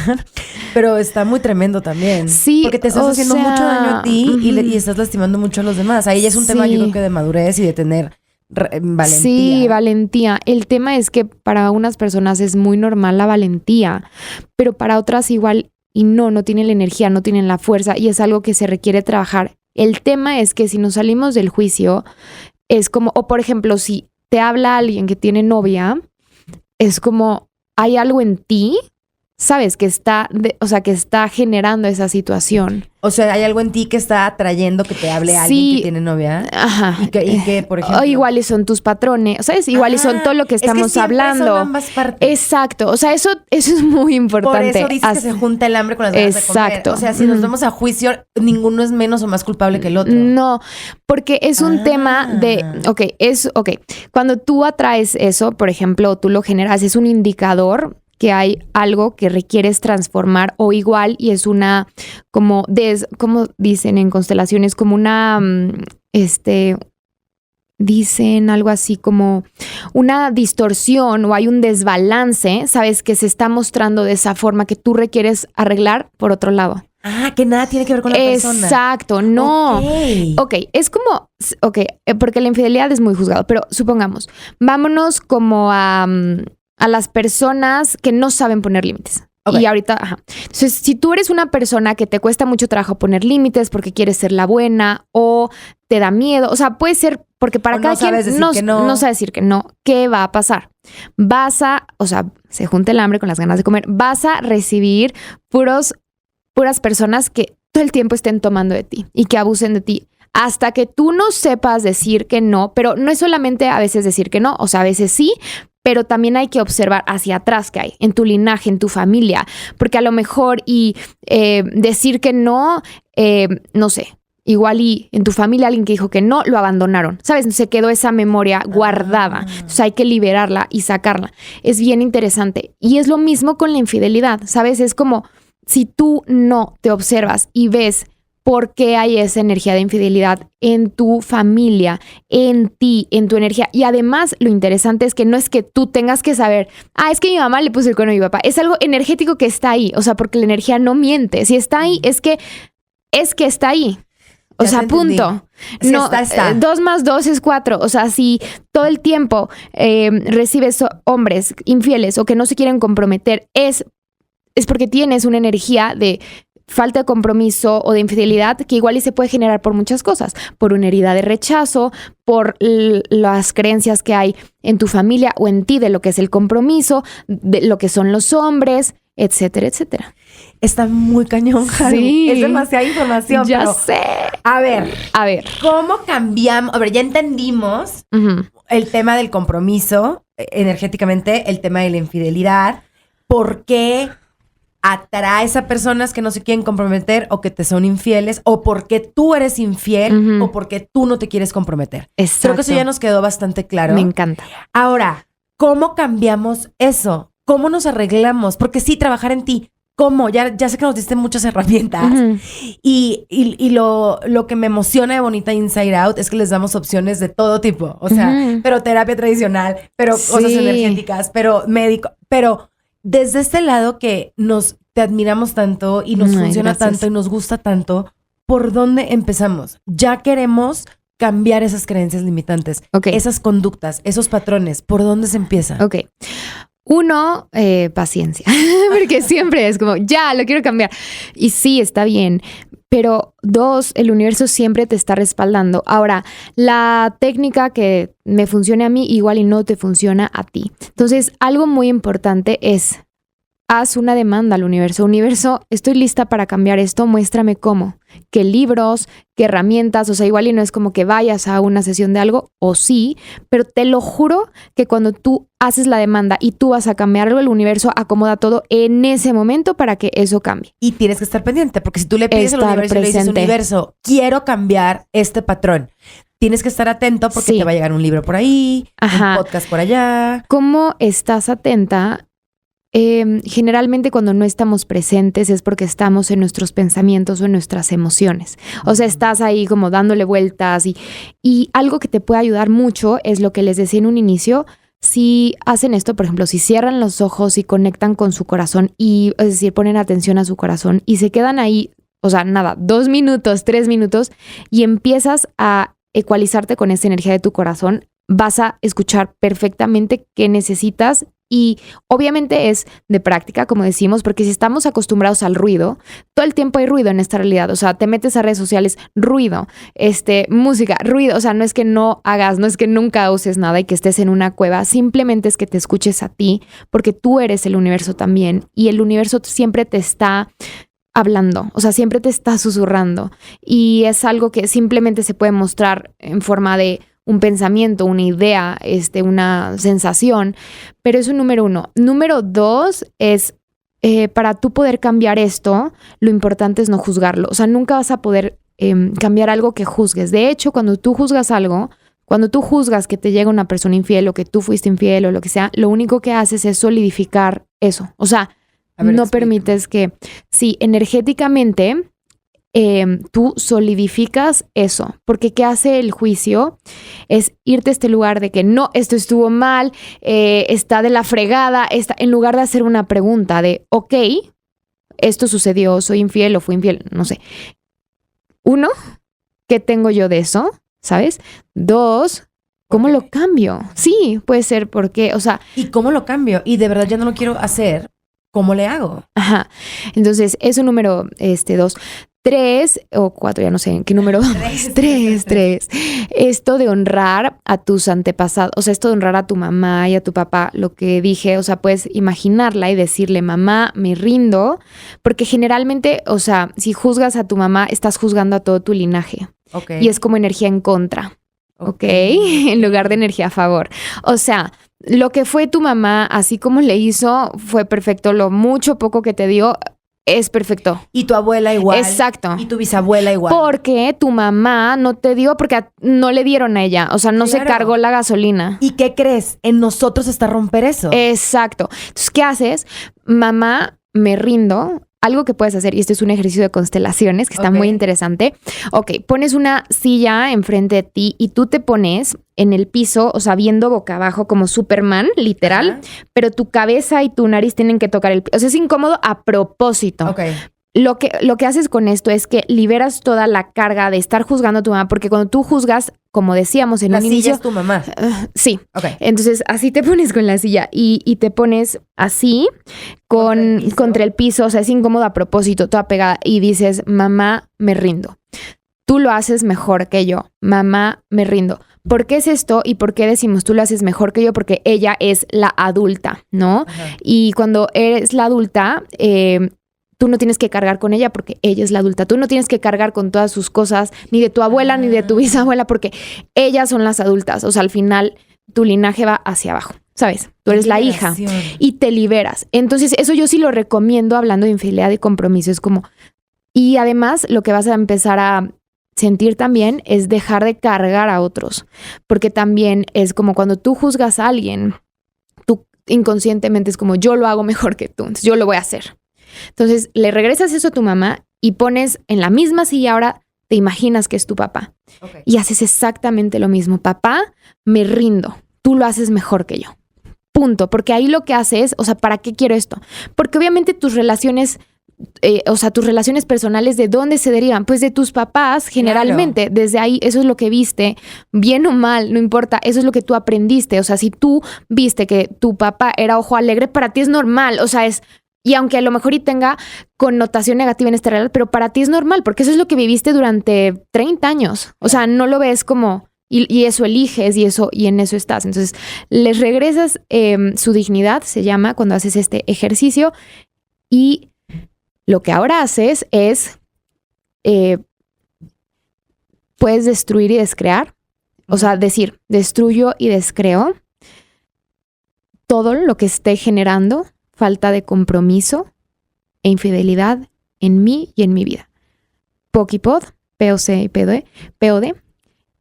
pero está muy tremendo también. Sí, porque te estás haciendo mucho daño a ti y estás lastimando mucho a los demás. Ahí ya es un tema, yo creo que de madurez y de tener valentía. Sí, valentía. El tema es que para unas personas es muy normal la valentía, pero para otras igual y no tienen la energía, no tienen la fuerza, y es algo que se requiere trabajar. El tema es que si nos salimos del juicio, es como, o por ejemplo, si te habla alguien que tiene novia, es como, hay algo en ti, ¿sabes? Que está generando esa situación. O sea, hay algo en ti que está atrayendo que te hable alguien que tiene novia. Ajá. Y que, por ejemplo. O igual y son tus patrones, ¿sabes? Igual y son todo lo que estamos hablando. Son ambas partes. Exacto. O sea, eso es muy importante. Por eso dices que se junta el hambre con las ganas de comer. Exacto. O sea, si nos vamos a juicio, ninguno es menos o más culpable que el otro. No, porque es un tema de, cuando tú atraes eso, por ejemplo, tú lo generas, es un indicador que hay algo que requieres transformar, o igual y es una como dicen en constelaciones, como una dicen algo así como una distorsión, o hay un desbalance, sabes, que se está mostrando de esa forma que tú requieres arreglar por otro lado. Ah, que nada tiene que ver con la persona. Exacto, no. Ok, es como, porque la infidelidad es muy juzgado, pero supongamos, vámonos como a las personas que no saben poner límites. Okay. Y ahorita, Entonces, si tú eres una persona que te cuesta mucho trabajo poner límites porque quieres ser la buena o te da miedo, o sea, puede ser porque para cada quien no sabe decir que no, ¿qué va a pasar? Se junta el hambre con las ganas de comer, vas a recibir puras personas que todo el tiempo estén tomando de ti y que abusen de ti. Hasta que tú no sepas decir que no, pero no es solamente a veces decir que no, o sea, a veces sí, pero también hay que observar hacia atrás que hay en tu linaje, en tu familia, porque a lo mejor decir que no, no sé, igual y en tu familia alguien que dijo que no, lo abandonaron, ¿sabes? Se quedó esa memoria guardada, entonces hay que liberarla y sacarla. Es bien interesante. Y es lo mismo con la infidelidad, ¿sabes? Es como si tú no te observas y ves por qué hay esa energía de infidelidad en tu familia, en ti, en tu energía. Y además, lo interesante es que no es que tú tengas que saber, es que mi mamá le puso el cuerno a mi papá. Es algo energético que está ahí. O sea, porque la energía no miente. Si está ahí, es que está ahí. O sea, punto. Si no, está. 2 más 2 es 4. O sea, si todo el tiempo recibes hombres infieles o que no se quieren comprometer, es porque tienes una energía de falta de compromiso o de infidelidad que igual y se puede generar por muchas cosas, por una herida de rechazo, por las creencias que hay en tu familia o en ti de lo que es el compromiso, de lo que son los hombres, etcétera, etcétera. Está muy cañón, Haru. Sí. Es demasiada información. Ya pero, sé. A ver, ¿cómo cambiamos? A ver, ya entendimos el tema del compromiso energéticamente, el tema de la infidelidad. ¿Por qué atraes a personas que no se quieren comprometer o que te son infieles? ¿O por qué tú eres infiel o por qué tú no te quieres comprometer? Exacto. Creo que eso ya nos quedó bastante claro. Me encanta. Ahora, ¿cómo cambiamos eso? ¿Cómo nos arreglamos? Porque sí, trabajar en ti. ¿Cómo? Ya sé que nos diste muchas herramientas. Y lo que me emociona de Bonita Inside Out es que les damos opciones de todo tipo. O sea, pero terapia tradicional, pero cosas energéticas, pero médico. Pero desde este lado que te admiramos tanto y nos funciona tanto y nos gusta tanto, ¿por dónde empezamos? Ya queremos cambiar esas creencias limitantes, esas conductas, esos patrones. ¿Por dónde se empieza? Ok. 1, paciencia, porque siempre es como, ya, lo quiero cambiar. Y sí, está bien. Pero 2, el universo siempre te está respaldando. Ahora, la técnica que me funcione a mí, igual y no te funciona a ti. Entonces, algo muy importante es, haz una demanda al universo. Universo, estoy lista para cambiar esto, muéstrame cómo. ¿Qué libros? ¿Qué herramientas? O sea, igual y no es como que vayas a una sesión de algo, o sí, pero te lo juro que cuando tú haces la demanda y tú vas a cambiar algo, el universo acomoda todo en ese momento para que eso cambie. Y tienes que estar pendiente, porque si tú le pides al universo y le dices, universo, quiero cambiar este patrón, tienes que estar atento porque te va a llegar un libro por ahí, un podcast por allá. ¿Cómo estás atenta? Generalmente cuando no estamos presentes es porque estamos en nuestros pensamientos o en nuestras emociones. O sea, estás ahí como dándole vueltas y algo que te puede ayudar mucho es lo que les decía en un inicio. Si hacen esto, por ejemplo, si cierran los ojos y conectan con su corazón y, es decir, ponen atención a su corazón y se quedan ahí, o sea, nada, 2 minutos, 3 minutos y empiezas a ecualizarte con esa energía de tu corazón, vas a escuchar perfectamente qué necesitas. Y obviamente es de práctica, como decimos, porque si estamos acostumbrados al ruido, todo el tiempo hay ruido en esta realidad. O sea, te metes a redes sociales, ruido, música, ruido. O sea, no es que no hagas, no es que nunca uses nada y que estés en una cueva. Simplemente es que te escuches a ti, porque tú eres el universo también. Y el universo siempre te está hablando, o sea, siempre te está susurrando. Y es algo que simplemente se puede mostrar en forma de un pensamiento, una idea, una sensación, pero eso es número 1. Número 2 es, para tú poder cambiar esto, lo importante es no juzgarlo. O sea, nunca vas a poder cambiar algo que juzgues. De hecho, cuando tú juzgas algo, cuando tú juzgas que te llega una persona infiel o que tú fuiste infiel o lo que sea, lo único que haces es solidificar eso. O sea, no permites que, sí, energéticamente tú solidificas eso, porque ¿qué hace el juicio? Es irte a este lugar de que no, esto estuvo mal, está de la fregada, en lugar de hacer una pregunta de, ok, esto sucedió, soy infiel o fui infiel, no sé. 1, ¿qué tengo yo de eso? ¿Sabes? 2, ¿cómo lo cambio? Sí, puede ser porque, o sea... ¿Y cómo lo cambio? Y de verdad ya no lo quiero hacer, ¿cómo le hago? Ajá. Entonces, eso número 2. 3 o 4, ya no sé en qué número vamos. 3. Esto de honrar a tus antepasados, o sea, esto de honrar a tu mamá y a tu papá, lo que dije, o sea, puedes imaginarla y decirle, mamá, me rindo, porque generalmente, o sea, si juzgas a tu mamá, estás juzgando a todo tu linaje. Y es como energía en contra, ¿ok? En lugar de energía a favor. O sea, lo que fue tu mamá, así como le hizo, fue perfecto. Lo mucho o poco que te dio, es perfecto. Y tu abuela igual. Exacto. Y tu bisabuela igual. Porque tu mamá no te dio, porque no le dieron a ella. O sea, no se cargó la gasolina. ¿Y qué crees? En nosotros está romper eso. Exacto. Entonces, ¿qué haces? Mamá, me rindo. Algo que puedes hacer, y este es un ejercicio de constelaciones que está muy interesante. Ok, pones una silla enfrente de ti y tú te pones en el piso, o sea, viendo boca abajo como Superman, literal, pero tu cabeza y tu nariz tienen que tocar el piso. O sea, es incómodo a propósito. lo que haces con esto es que liberas toda la carga de estar juzgando a tu mamá, porque cuando tú juzgas, como decíamos en La un silla inicio, es tu mamá. sí. Ok. Entonces así te pones con la silla y te pones así contra el piso, o sea, es incómodo a propósito, toda pegada y dices, mamá, me rindo. Tú lo haces mejor que yo, mamá, me rindo. ¿Por qué es esto y por qué decimos tú lo haces mejor que yo? Porque ella es la adulta, ¿no? Ajá. Y cuando eres la adulta, tú no tienes que cargar con ella porque ella es la adulta. Tú no tienes que cargar con todas sus cosas, ni de tu abuela, ni de tu bisabuela, porque ellas son las adultas. O sea, al final tu linaje va hacia abajo, ¿sabes? Tú eres la hija y te liberas. Entonces, eso yo sí lo recomiendo hablando de infidelidad y compromiso. Es como... Y además, lo que vas a empezar a sentir también es dejar de cargar a otros. Porque también es como cuando tú juzgas a alguien, tú inconscientemente es como yo lo hago mejor que tú, entonces yo lo voy a hacer. Entonces le regresas eso a tu mamá y pones en la misma silla, ahora te imaginas que es tu papá. Okay. Y haces exactamente lo mismo. Papá, me rindo. Tú lo haces mejor que yo. Punto. Porque ahí lo que hace es, o sea, ¿para qué quiero esto? Porque obviamente tus relaciones, tus relaciones personales, ¿de dónde se derivan? Pues de tus papás, generalmente. Claro. Desde ahí, eso es lo que viste, bien o mal, no importa, eso es lo que tú aprendiste. O sea, si tú viste que tu papá era ojo alegre, para ti es normal. O sea, y aunque a lo mejor y tenga connotación negativa en este relato, pero para ti es normal, porque eso es lo que viviste durante 30 años. O sea, no lo ves como... Y eso eliges y en eso estás. Entonces, les regresas su dignidad, se llama, cuando haces este ejercicio. Y lo que ahora haces es, puedes destruir y descrear. O sea, decir, destruyo y descreo todo lo que esté generando falta de compromiso e infidelidad en mí y en mi vida. POC, POC y POD.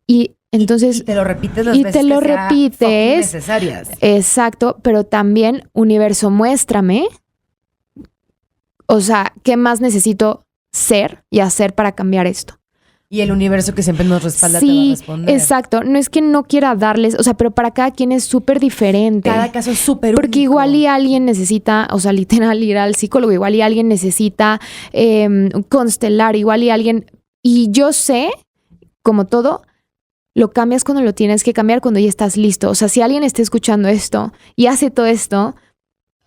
Y entonces... Y te lo repites las veces te lo que sea repites. necesarias. Exacto, pero también, universo, muéstrame, o sea, ¿qué más necesito ser y hacer para cambiar esto? Y el universo que siempre nos respalda sí, te va a responder. Exacto. No es que no quiera darles, o sea, pero para cada quien es súper diferente. Cada caso es súper único. Porque igual y alguien necesita, o sea, literal ir al psicólogo, igual y alguien necesita constelar, igual y alguien... Y yo sé, como todo, lo cambias cuando lo tienes que cambiar, cuando ya estás listo. O sea, si alguien está escuchando esto y hace todo esto,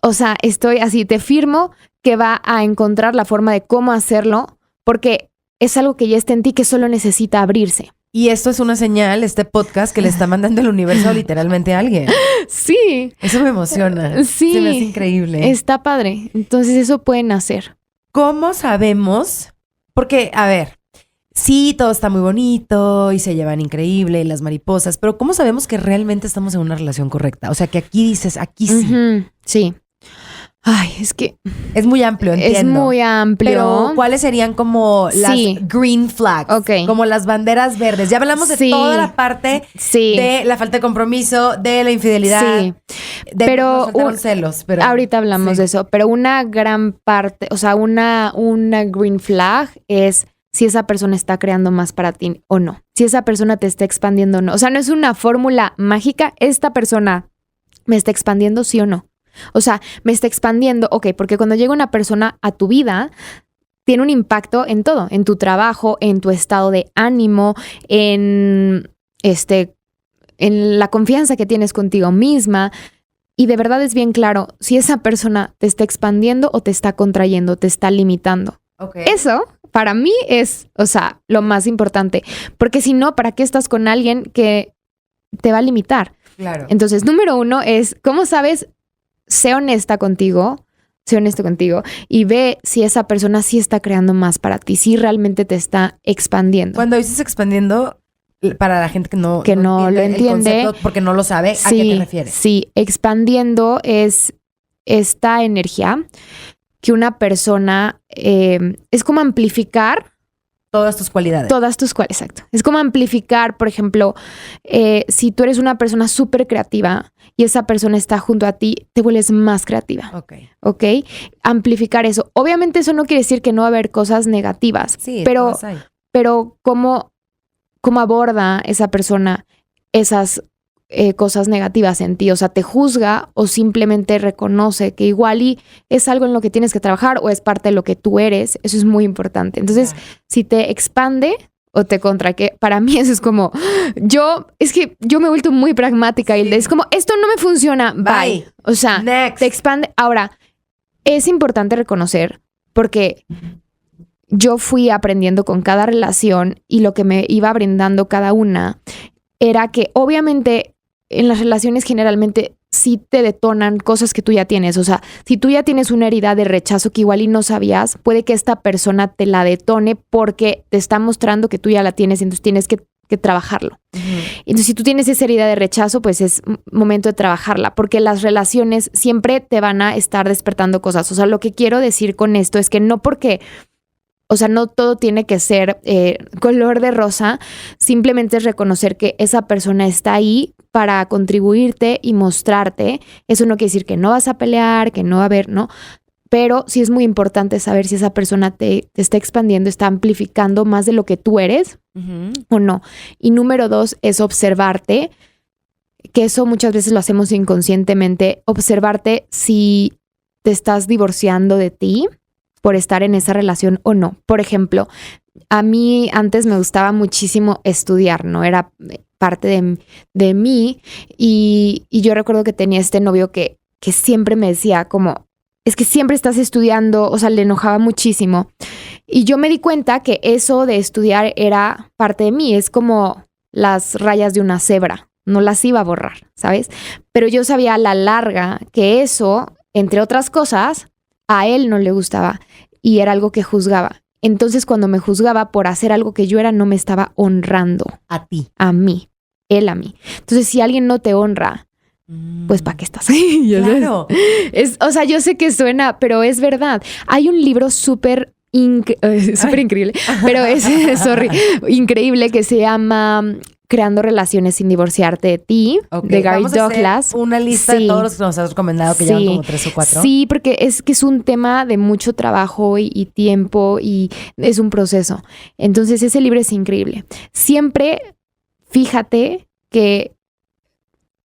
o sea, estoy así, te firmo que va a encontrar la forma de cómo hacerlo, porque es algo que ya está en ti, que solo necesita abrirse. Y esto es una señal, este podcast, que le está mandando el universo literalmente a alguien. Sí. Eso me emociona. Sí. Se me hace increíble. Está padre. Entonces eso pueden hacer. ¿Cómo sabemos? Porque, a ver, sí, todo está muy bonito y se llevan increíble las mariposas, pero ¿cómo sabemos que realmente estamos en una relación correcta? O sea, que aquí dices, aquí sí. Uh-huh. Sí. Ay, es que... Es muy amplio, entiendo. Es muy amplio. Pero, ¿cuáles serían como las green flags? Okay. Como las banderas verdes. Ya hablamos de toda la parte de la falta de compromiso, de la infidelidad. Sí. Pero celos. Pero ahorita hablamos de eso. Pero una gran parte, o sea, una green flag es si esa persona está creando más para ti o no. Si esa persona te está expandiendo o no. O sea, no es una fórmula mágica. Esta persona me está expandiendo, sí o no. O sea, me está expandiendo, ok, porque cuando llega una persona a tu vida, tiene un impacto en todo, en tu trabajo, en tu estado de ánimo, en la confianza que tienes contigo misma. Y de verdad es bien claro si esa persona te está expandiendo o te está contrayendo, te está limitando. Okay. Eso, para mí, es, o sea, lo más importante. Porque si no, ¿para qué estás con alguien que te va a limitar? Claro. Entonces, número 1 es, ¿cómo sabes? Sé honesto contigo y ve si esa persona sí está creando más para ti, si realmente te está expandiendo. Cuando dices expandiendo, para la gente que no lo entiende, el concepto, porque no lo sabe, ¿a qué te refieres? Sí, expandiendo es esta energía que una persona es como amplificar todas tus cualidades. Exacto. Es como amplificar, por ejemplo, si tú eres una persona súper creativa y esa persona está junto a ti, te vuelves más creativa. Ok. Amplificar eso. Obviamente eso no quiere decir que no va a haber cosas negativas. Sí, pero ¿cómo aborda esa persona esas cosas negativas en ti, o sea, te juzga o simplemente reconoce que igual y es algo en lo que tienes que trabajar o es parte de lo que tú eres. Eso es muy importante. Entonces, si te expande o te contra, que para mí eso es como, es que yo me he vuelto muy pragmática y es como, esto no me funciona, bye. O sea, te expande. Ahora, es importante reconocer, porque yo fui aprendiendo con cada relación y lo que me iba brindando cada una era que obviamente en las relaciones generalmente sí te detonan cosas que tú ya tienes. O sea, si tú ya tienes una herida de rechazo que igual y no sabías, puede que esta persona te la detone porque te está mostrando que tú ya la tienes y entonces tienes que trabajarlo. Entonces, si tú tienes esa herida de rechazo, pues es momento de trabajarla, porque las relaciones siempre te van a estar despertando cosas. O sea, lo que quiero decir con esto es que no porque... O sea, no todo tiene que ser color de rosa, simplemente es reconocer que esa persona está ahí para contribuirte y mostrarte. Eso no quiere decir que no vas a pelear, que no va a haber, ¿no? Pero sí es muy importante saber si esa persona te está expandiendo, está amplificando más de lo que tú eres o no. Y número 2 es observarte, que eso muchas veces lo hacemos inconscientemente, observarte si te estás divorciando de ti por estar en esa relación o no. Por ejemplo, a mí antes me gustaba muchísimo estudiar, ¿no? Era parte de mí y yo recuerdo que tenía este novio que siempre me decía como, es que siempre estás estudiando, o sea, le enojaba muchísimo. Y yo me di cuenta que eso de estudiar era parte de mí, es como las rayas de una cebra, no las iba a borrar, ¿sabes? Pero yo sabía a la larga que eso, entre otras cosas, a él no le gustaba y era algo que juzgaba. Entonces, cuando me juzgaba por hacer algo que yo era, no me estaba honrando. A ti. A mí. Él a mí. Entonces, si alguien no te honra, pues ¿para qué estás ahí? Claro. O sea, yo sé que suena, pero es verdad. Hay un libro súper increíble, pero es increíble, que se llama Creando relaciones sin divorciarte de ti, de Gary Douglas. Una lista de todos los que nos has recomendado, que llevan como 3 o 4. Sí, porque es que es un tema de mucho trabajo y tiempo y es un proceso. Entonces ese libro es increíble. Siempre fíjate que,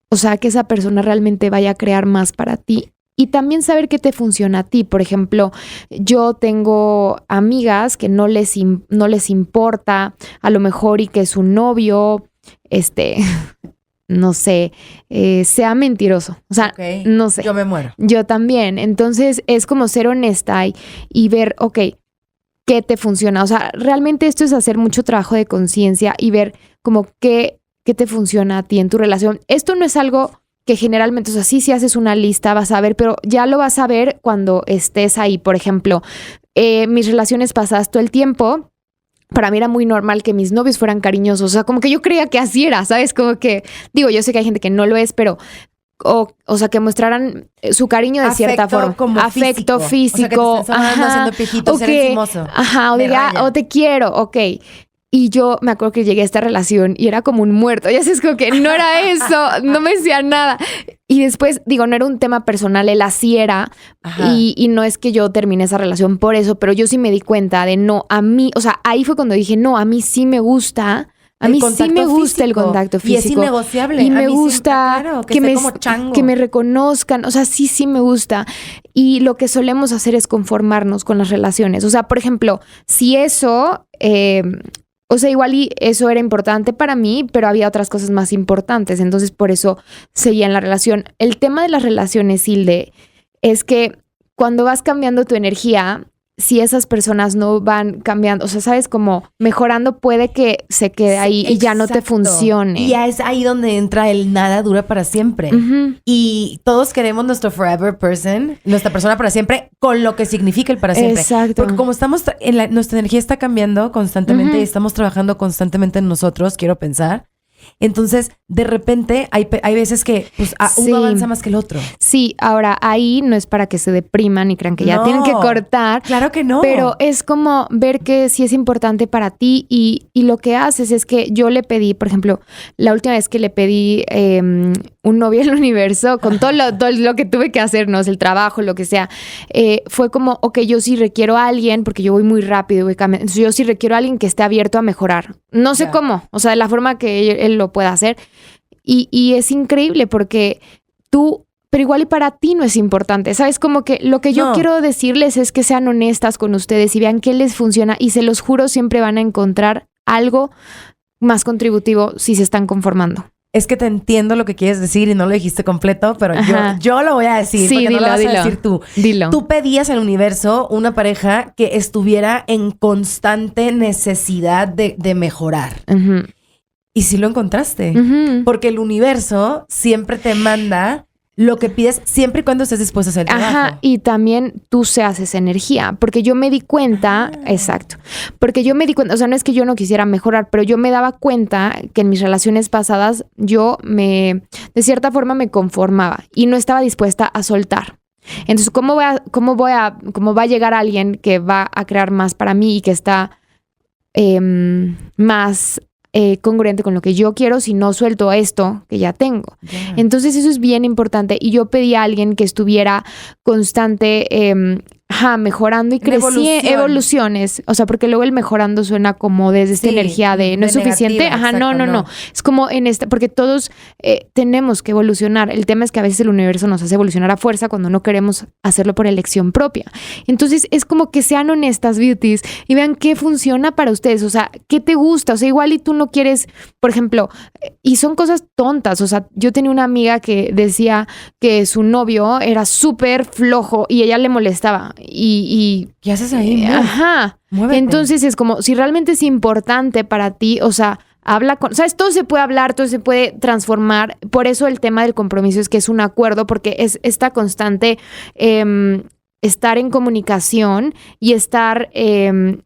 o sea, que esa persona realmente vaya a crear más para ti. Y también saber qué te funciona a ti. Por ejemplo, yo tengo amigas que no les importa a lo mejor y que su novio, no sé, sea mentiroso. O sea, no sé. Yo me muero. Yo también. Entonces es como ser honesta y ver, ok, qué te funciona. O sea, realmente esto es hacer mucho trabajo de conciencia y ver como qué te funciona a ti en tu relación. Esto no es algo que generalmente, o sea, sí, si haces una lista vas a ver, pero ya lo vas a ver cuando estés ahí. Por ejemplo, mis relaciones pasadas todo el tiempo, para mí era muy normal que mis novios fueran cariñosos. O sea, como que yo creía que así era, ¿sabes? Como que, digo, yo sé que hay gente que no lo es, pero... O sea, que mostraran su cariño de cierta forma. Como afecto físico. O sea, que te están haciendo pijitos, eres encimoso. Ajá, o te quiero, ok. Y yo me acuerdo que llegué a esta relación y era como un muerto. Ya sabes, como que no era eso, no me decía nada. Y después, digo, no era un tema personal, él así era. Y no es que yo terminé esa relación por eso, pero yo sí me di cuenta de no, a mí, o sea, ahí fue cuando dije, no, a mí sí me gusta. A mí sí me gusta el contacto físico. Y es innegociable. Y me gusta que me reconozcan. O sea, sí me gusta. Y lo que solemos hacer es conformarnos con las relaciones. O sea, por ejemplo, si eso... o sea, igual y eso era importante para mí, pero había otras cosas más importantes. Entonces, por eso seguía en la relación. El tema de las relaciones, Hilde, es que cuando vas cambiando tu energía... Si esas personas no van cambiando, o sea, sabes, como mejorando, puede que se quede ahí y ya no te funcione. Y ya es ahí donde entra el nada dura para siempre. Y todos queremos nuestro forever person, nuestra persona para siempre, con lo que significa el para siempre. Exacto. Porque como estamos, nuestra energía está cambiando constantemente y estamos trabajando constantemente en nosotros, quiero pensar. Entonces, de repente, hay veces que pues, uno avanza más que el otro. Sí, ahora ahí no es para que se depriman y crean que ya tienen que cortar. Claro que no. Pero es como ver que sí es importante para ti y lo que haces es que yo le pedí, por ejemplo, la última vez que le pedí un novio al universo, con todo lo que tuve que hacer, ¿no? El trabajo, lo que sea, fue como, ok, yo sí requiero a alguien, porque yo voy muy rápido, voy cambiando. Yo sí requiero a alguien que esté abierto a mejorar. No sé cómo, o sea, de la forma que él lo pueda hacer. Y es increíble porque pero igual y para ti no es importante, ¿sabes? Como que lo que yo quiero decirles es que sean honestas con ustedes y vean qué les funciona y se los juro siempre van a encontrar algo más contributivo si se están conformando. Es que te entiendo lo que quieres decir y no lo dijiste completo, pero yo lo voy a decir. Sí, porque dilo, no lo vas dilo. a decir tú. Dilo. Tú pedías al universo una pareja que estuviera en constante necesidad de mejorar. Uh-huh. Y sí lo encontraste. Uh-huh. Porque el universo siempre te manda lo que pides siempre y cuando estés dispuesto a hacer el trabajo. Ajá, y también tú se haces energía, porque yo me di cuenta, exacto, porque yo me di cuenta, o sea, no es que yo no quisiera mejorar, pero yo me daba cuenta que en mis relaciones pasadas de cierta forma me conformaba y no estaba dispuesta a soltar. Entonces, ¿cómo va a llegar alguien que va a crear más para mí y que está más congruente con lo que yo quiero si no suelto esto que ya tengo? Yeah. Entonces eso es bien importante y yo pedí a alguien que estuviera constante mejorando y creciendo, evoluciones, o sea, porque luego el mejorando suena como desde esta energía de no es suficiente, no, es como en esta, porque todos tenemos que evolucionar, el tema es que a veces el universo nos hace evolucionar a fuerza cuando no queremos hacerlo por elección propia, entonces es como que sean honestas, beauties, y vean qué funciona para ustedes, o sea, qué te gusta, o sea, igual y tú no quieres, por ejemplo, y son cosas tontas, o sea, yo tenía una amiga que decía que su novio era súper flojo y ella le molestaba. Y ¿qué haces ahí? Ajá. Muévete. Entonces es como, si realmente es importante para ti, o sea, ¿sabes? Todo se puede hablar, todo se puede transformar. Por eso el tema del compromiso es que es un acuerdo, porque es esta constante estar en comunicación y estar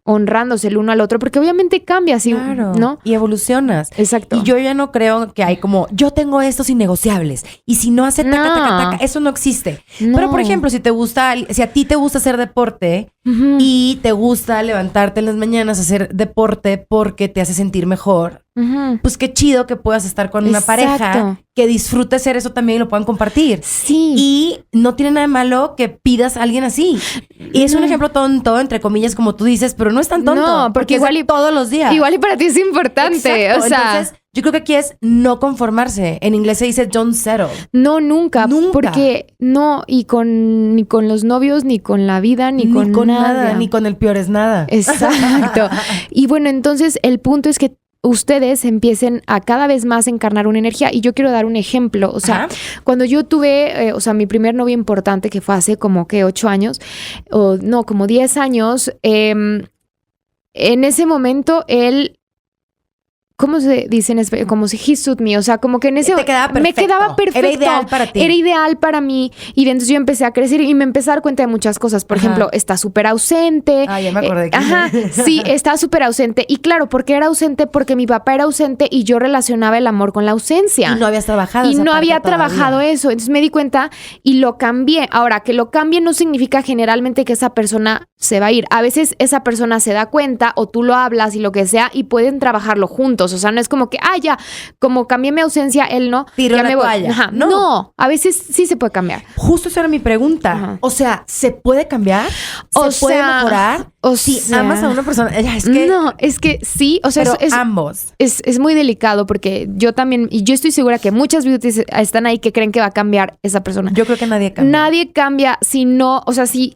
honrándose el uno al otro, porque obviamente cambias, claro, ¿no? Y evolucionas. Exacto. Y yo ya no creo que hay como, yo tengo estos innegociables y si no hace taca, eso no existe. No. Pero, por ejemplo, si a ti te gusta hacer deporte Uh-huh. y te gusta levantarte en las mañanas a hacer deporte porque te hace sentir mejor, Uh-huh. pues qué chido que puedas estar con una pareja que disfrute hacer eso también y lo puedan compartir. Sí. Y no tiene nada de malo que pidas a alguien así. Y es un ejemplo tonto, entre comillas, como tú dices, pero no es tan tonto. No, porque igual y todos los días. Igual y para ti es importante. Exacto. O sea, entonces, yo creo que aquí es no conformarse. En inglés se dice don't settle. no, nunca. Nunca. Porque no, ni con los novios, ni con la vida, ni con nada. Ni con el peor es nada. Exacto. Y bueno, entonces el punto es que ustedes empiecen a cada vez más encarnar una energía. Y yo quiero dar un ejemplo. O sea, cuando yo tuve, mi primer novio importante, que fue hace como que 8 años, o no, como 10 años, en ese momento él... ¿Cómo se dice en español? Como si he suited me, o sea, como que en ese... Te quedaba perfecto. Me quedaba perfecto. Era ideal para ti. Era ideal para mí. Y entonces yo empecé a crecer y me empecé a dar cuenta de muchas cosas. Por ejemplo, está súper ausente. Ah, ya me acordé. Sí, está súper ausente. Y claro, ¿por qué era ausente? Porque mi papá era ausente y yo relacionaba el amor con la ausencia. Y no habías trabajado Y esa no parte había todavía. trabajado eso. Entonces me di cuenta y lo cambié. Ahora, que lo cambie no significa generalmente que esa persona se va a ir. A veces esa persona se da cuenta o tú lo hablas y lo que sea y pueden trabajarlo juntos. O sea, no es como que, ya, como cambié mi ausencia, él no. Tiró ya la me voy. toalla. Ajá. No. No, a veces sí se puede cambiar. Justo esa era mi pregunta. Ajá. O sea, ¿se puede cambiar? O ¿Se puede sea, mejorar? o Si sea, amas a una persona. Es que, no, es que sí, o sea, pero es ambos. Es muy delicado porque yo también, y yo estoy segura que muchas beauties están ahí que creen que va a cambiar esa persona. Yo creo que nadie cambia. Nadie cambia si no, o sea, si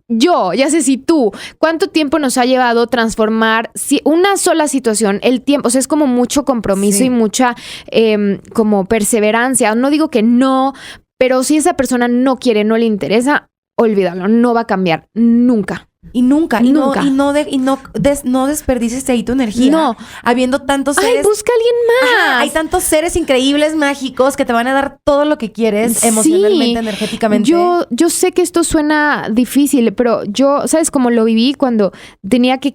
yo, ya sé si tú, ¿cuánto tiempo nos ha llevado transformar una sola situación? El tiempo, o sea, es como mucho compromiso y mucha como perseverancia. No digo que no, pero si esa persona no quiere, no le interesa, olvídalo, no va a cambiar nunca. Y nunca. Nunca. No desperdices ahí tu energía. No. Habiendo tantos Ay, seres. busca a alguien más. Ajá, hay tantos seres increíbles, mágicos, que te van a dar todo lo que quieres emocionalmente, energéticamente. Yo sé que esto suena difícil, pero yo, ¿sabes cómo lo viví cuando tenía que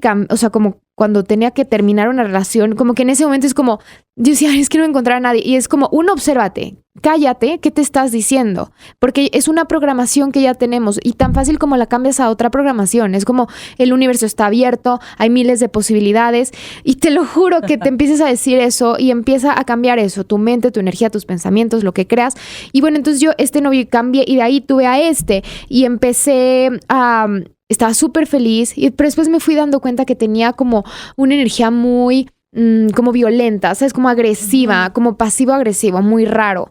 como cuando tenía que terminar una relación? Como que en ese momento es como, yo decía, es que no encontrar a nadie. Y es como, obsérvate, cállate, ¿qué te estás diciendo? Porque es una programación que ya tenemos y tan fácil como la cambias a otra programación. Es como el universo está abierto, hay miles de posibilidades y te lo juro que te empieces a decir eso y empieza a cambiar eso, tu mente, tu energía, tus pensamientos, lo que creas. Y bueno, entonces yo novio cambié y de ahí tuve a y empecé a... Estaba súper feliz, pero después me fui dando cuenta que tenía como una energía muy como violenta, ¿sabes? Como agresiva, como pasivo-agresivo, muy raro.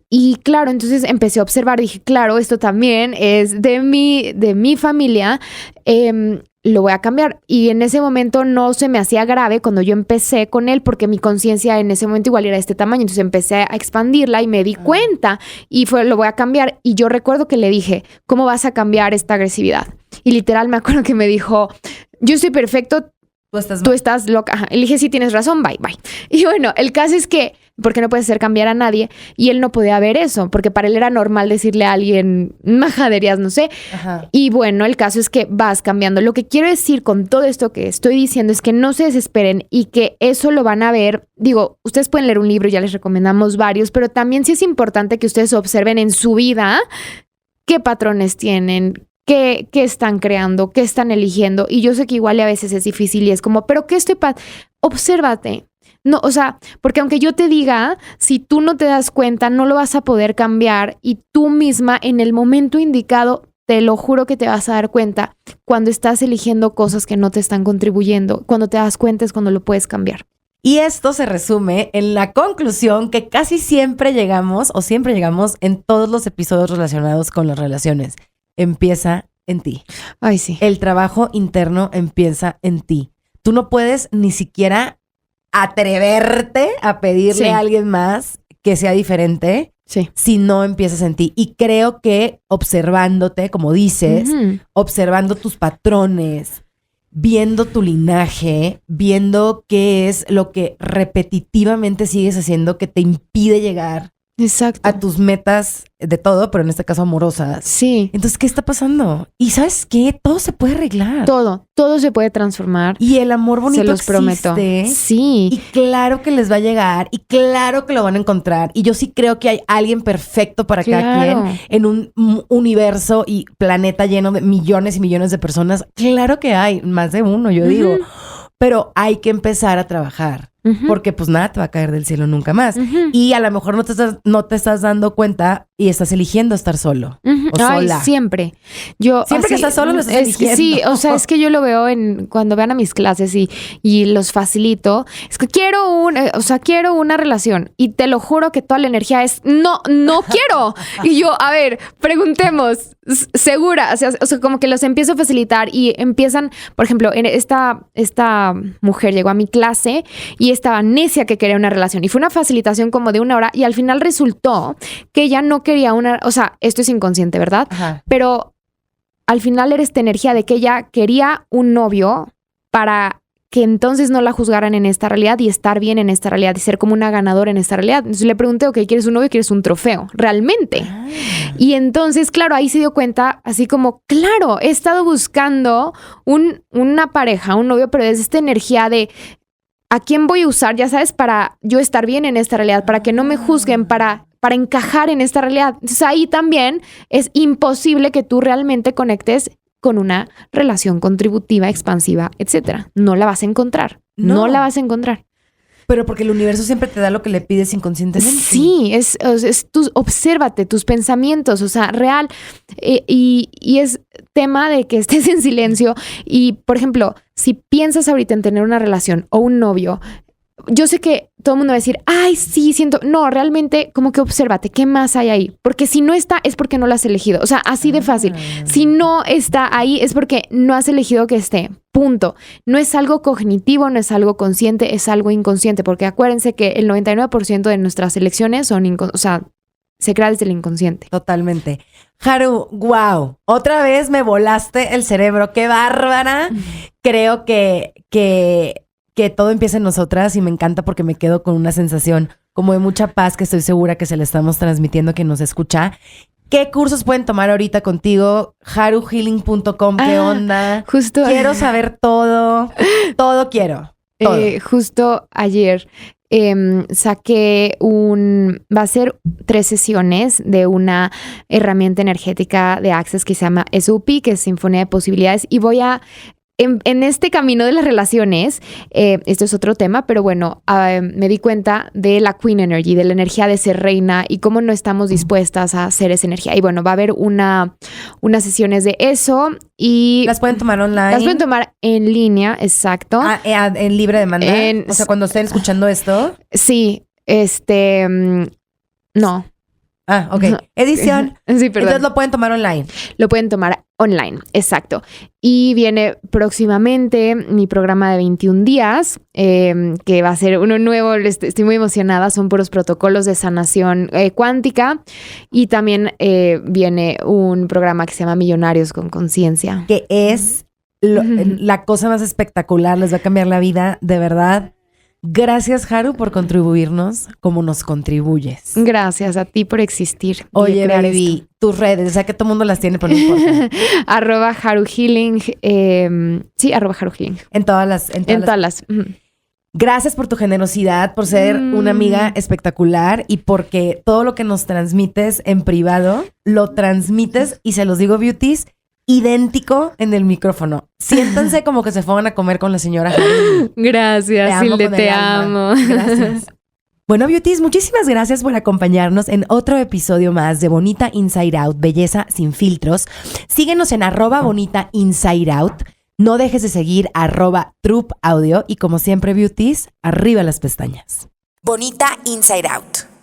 Y claro, entonces empecé a observar, dije, claro, esto también es de mi familia, lo voy a cambiar. Y en ese momento no se me hacía grave cuando yo empecé con él, porque mi conciencia en ese momento igual era de este tamaño, entonces empecé a expandirla y me di cuenta y lo voy a cambiar. Y yo recuerdo que le dije, ¿cómo vas a cambiar esta agresividad? Y literal me acuerdo que me dijo, yo estoy perfecto, tú estás loca. Ajá. Y le dije, sí, tienes razón, bye. Y bueno, el caso es que, porque no puedes hacer cambiar a nadie, y él no podía ver eso, porque para él era normal decirle a alguien majaderías, no sé. Ajá. Y bueno, el caso es que vas cambiando. Lo que quiero decir con todo esto que estoy diciendo es que no se desesperen y que eso lo van a ver. Digo, ustedes pueden leer un libro, ya les recomendamos varios, pero también sí es importante que ustedes observen en su vida qué patrones tienen, qué están creando, qué están eligiendo. Y yo sé que igual a veces es difícil y es como, ¿pero qué estoy obsérvate? No, o sea, porque aunque yo te diga, si tú no te das cuenta, no lo vas a poder cambiar y tú misma en el momento indicado, te lo juro que te vas a dar cuenta cuando estás eligiendo cosas que no te están contribuyendo. Cuando te das cuenta es cuando lo puedes cambiar. Y esto se resume en la conclusión que casi siempre llegamos en todos los episodios relacionados con las relaciones. Empieza en ti. Ay, sí. El trabajo interno empieza en ti. Tú no puedes ni siquiera atreverte a pedirle a alguien más que sea diferente si no empiezas en ti. Y creo que observándote, como dices, observando tus patrones, viendo tu linaje, viendo qué es lo que repetitivamente sigues haciendo que te impide llegar a tus metas de todo, pero en este caso amorosas. Sí. Entonces, ¿qué está pasando? Y ¿sabes qué? Todo se puede arreglar. Todo se puede transformar. Y el amor bonito se los prometo. Sí. Y claro que les va a llegar y claro que lo van a encontrar. Y yo sí creo que hay alguien perfecto para cada quien en un universo y planeta lleno de millones y millones de personas. Claro que hay, más de uno, yo digo. Pero hay que empezar a trabajar. Porque pues nada te va a caer del cielo nunca más. Y a lo mejor no te estás dando cuenta y estás eligiendo estar solo o sola. Siempre. Siempre que estás solo lo estás eligiendo. Sí, o sea, es que yo lo veo cuando vean a mis clases y los facilito. Es que quiero una relación. Y te lo juro que toda la energía es, no quiero. Y yo, a ver, preguntemos, segura. O sea, como que los empiezo a facilitar y empiezan, por ejemplo, esta mujer llegó a mi clase y estaba necia que quería una relación. Y fue una facilitación como de 1 hora y al final resultó que ella no quería o sea, esto es inconsciente, ¿verdad? Ajá. Pero al final era esta energía de que ella quería un novio para que entonces no la juzgaran en esta realidad y estar bien en esta realidad y ser como una ganadora en esta realidad. Entonces le pregunté, ok, ¿quieres un novio o quieres un trofeo? Realmente. Y entonces, claro, ahí se dio cuenta, así como, claro, he estado buscando una pareja, un novio, pero desde esta energía de ¿a quién voy a usar? Ya sabes, para yo estar bien en esta realidad, para que no me juzguen, para encajar en esta realidad. Entonces ahí también es imposible que tú realmente conectes con una relación contributiva, expansiva, etcétera. No la vas a encontrar. No la vas a encontrar. Pero porque el universo siempre te da lo que le pides inconscientemente. Sí, obsérvate tus pensamientos, o sea, real. Y es tema de que estés en silencio. Y, por ejemplo, si piensas ahorita en tener una relación o un novio, yo sé que todo el mundo va a decir, ay, sí, siento. No, realmente, como que obsérvate, ¿qué más hay ahí? Porque si no está, es porque no lo has elegido. O sea, así de fácil. Si no está ahí, es porque no has elegido que esté. Punto. No es algo cognitivo, no es algo consciente, es algo inconsciente. Porque acuérdense que el 99% de nuestras elecciones son, se crea desde el inconsciente. Totalmente. Haru, wow. Otra vez me volaste el cerebro. ¡Qué bárbara! Creo que todo empieza en nosotras y me encanta porque me quedo con una sensación como de mucha paz que estoy segura que se le estamos transmitiendo a quien nos escucha. ¿Qué cursos pueden tomar ahorita contigo? haruhealing.com, ¿qué onda? Justo. Quiero saber todo. Todo quiero. Todo. Justo ayer saqué va a ser 3 sesiones de una herramienta energética de Access que se llama SOP, que es Sinfonía de Posibilidades, y voy a en este camino de las relaciones, esto es otro tema, pero bueno, me di cuenta de la Queen Energy, de la energía de ser reina y cómo no estamos dispuestas a hacer esa energía. Y bueno, va a haber unas sesiones de eso y... ¿Las pueden tomar online? Las pueden tomar en línea, exacto. ¿En libre demanda? O sea, cuando estén escuchando esto. Sí, no. Ok. Edición. Sí, perdón. Entonces lo pueden tomar online. Lo pueden tomar online, exacto. Y viene próximamente mi programa de 21 días, que va a ser uno nuevo. Estoy muy emocionada. Son puros protocolos de sanación cuántica. Y también viene un programa que se llama Millonarios con Conciencia. Que es la cosa más espectacular. Les va a cambiar la vida, de verdad. Gracias, Haru, por contribuirnos como nos contribuyes. Gracias a ti por existir. Oye, baby, tus redes, o sea que todo el mundo las tiene, pero no importa. @HaruHealing. Sí, @HaruHealing. En todas las. Gracias por tu generosidad, por ser una amiga espectacular y porque todo lo que nos transmites en privado, lo transmites, y se los digo, beauties, idéntico en el micrófono. Siéntanse como que se fueron a comer con la señora Haru. Gracias, Hilde, te amo. Gracias. Bueno, beauties, muchísimas gracias por acompañarnos en otro episodio más de Bonita Inside Out, Belleza sin filtros. Síguenos en @Bonita Inside Out. No dejes de seguir @Troop Audio y como siempre, beauties, arriba las pestañas. Bonita Inside Out.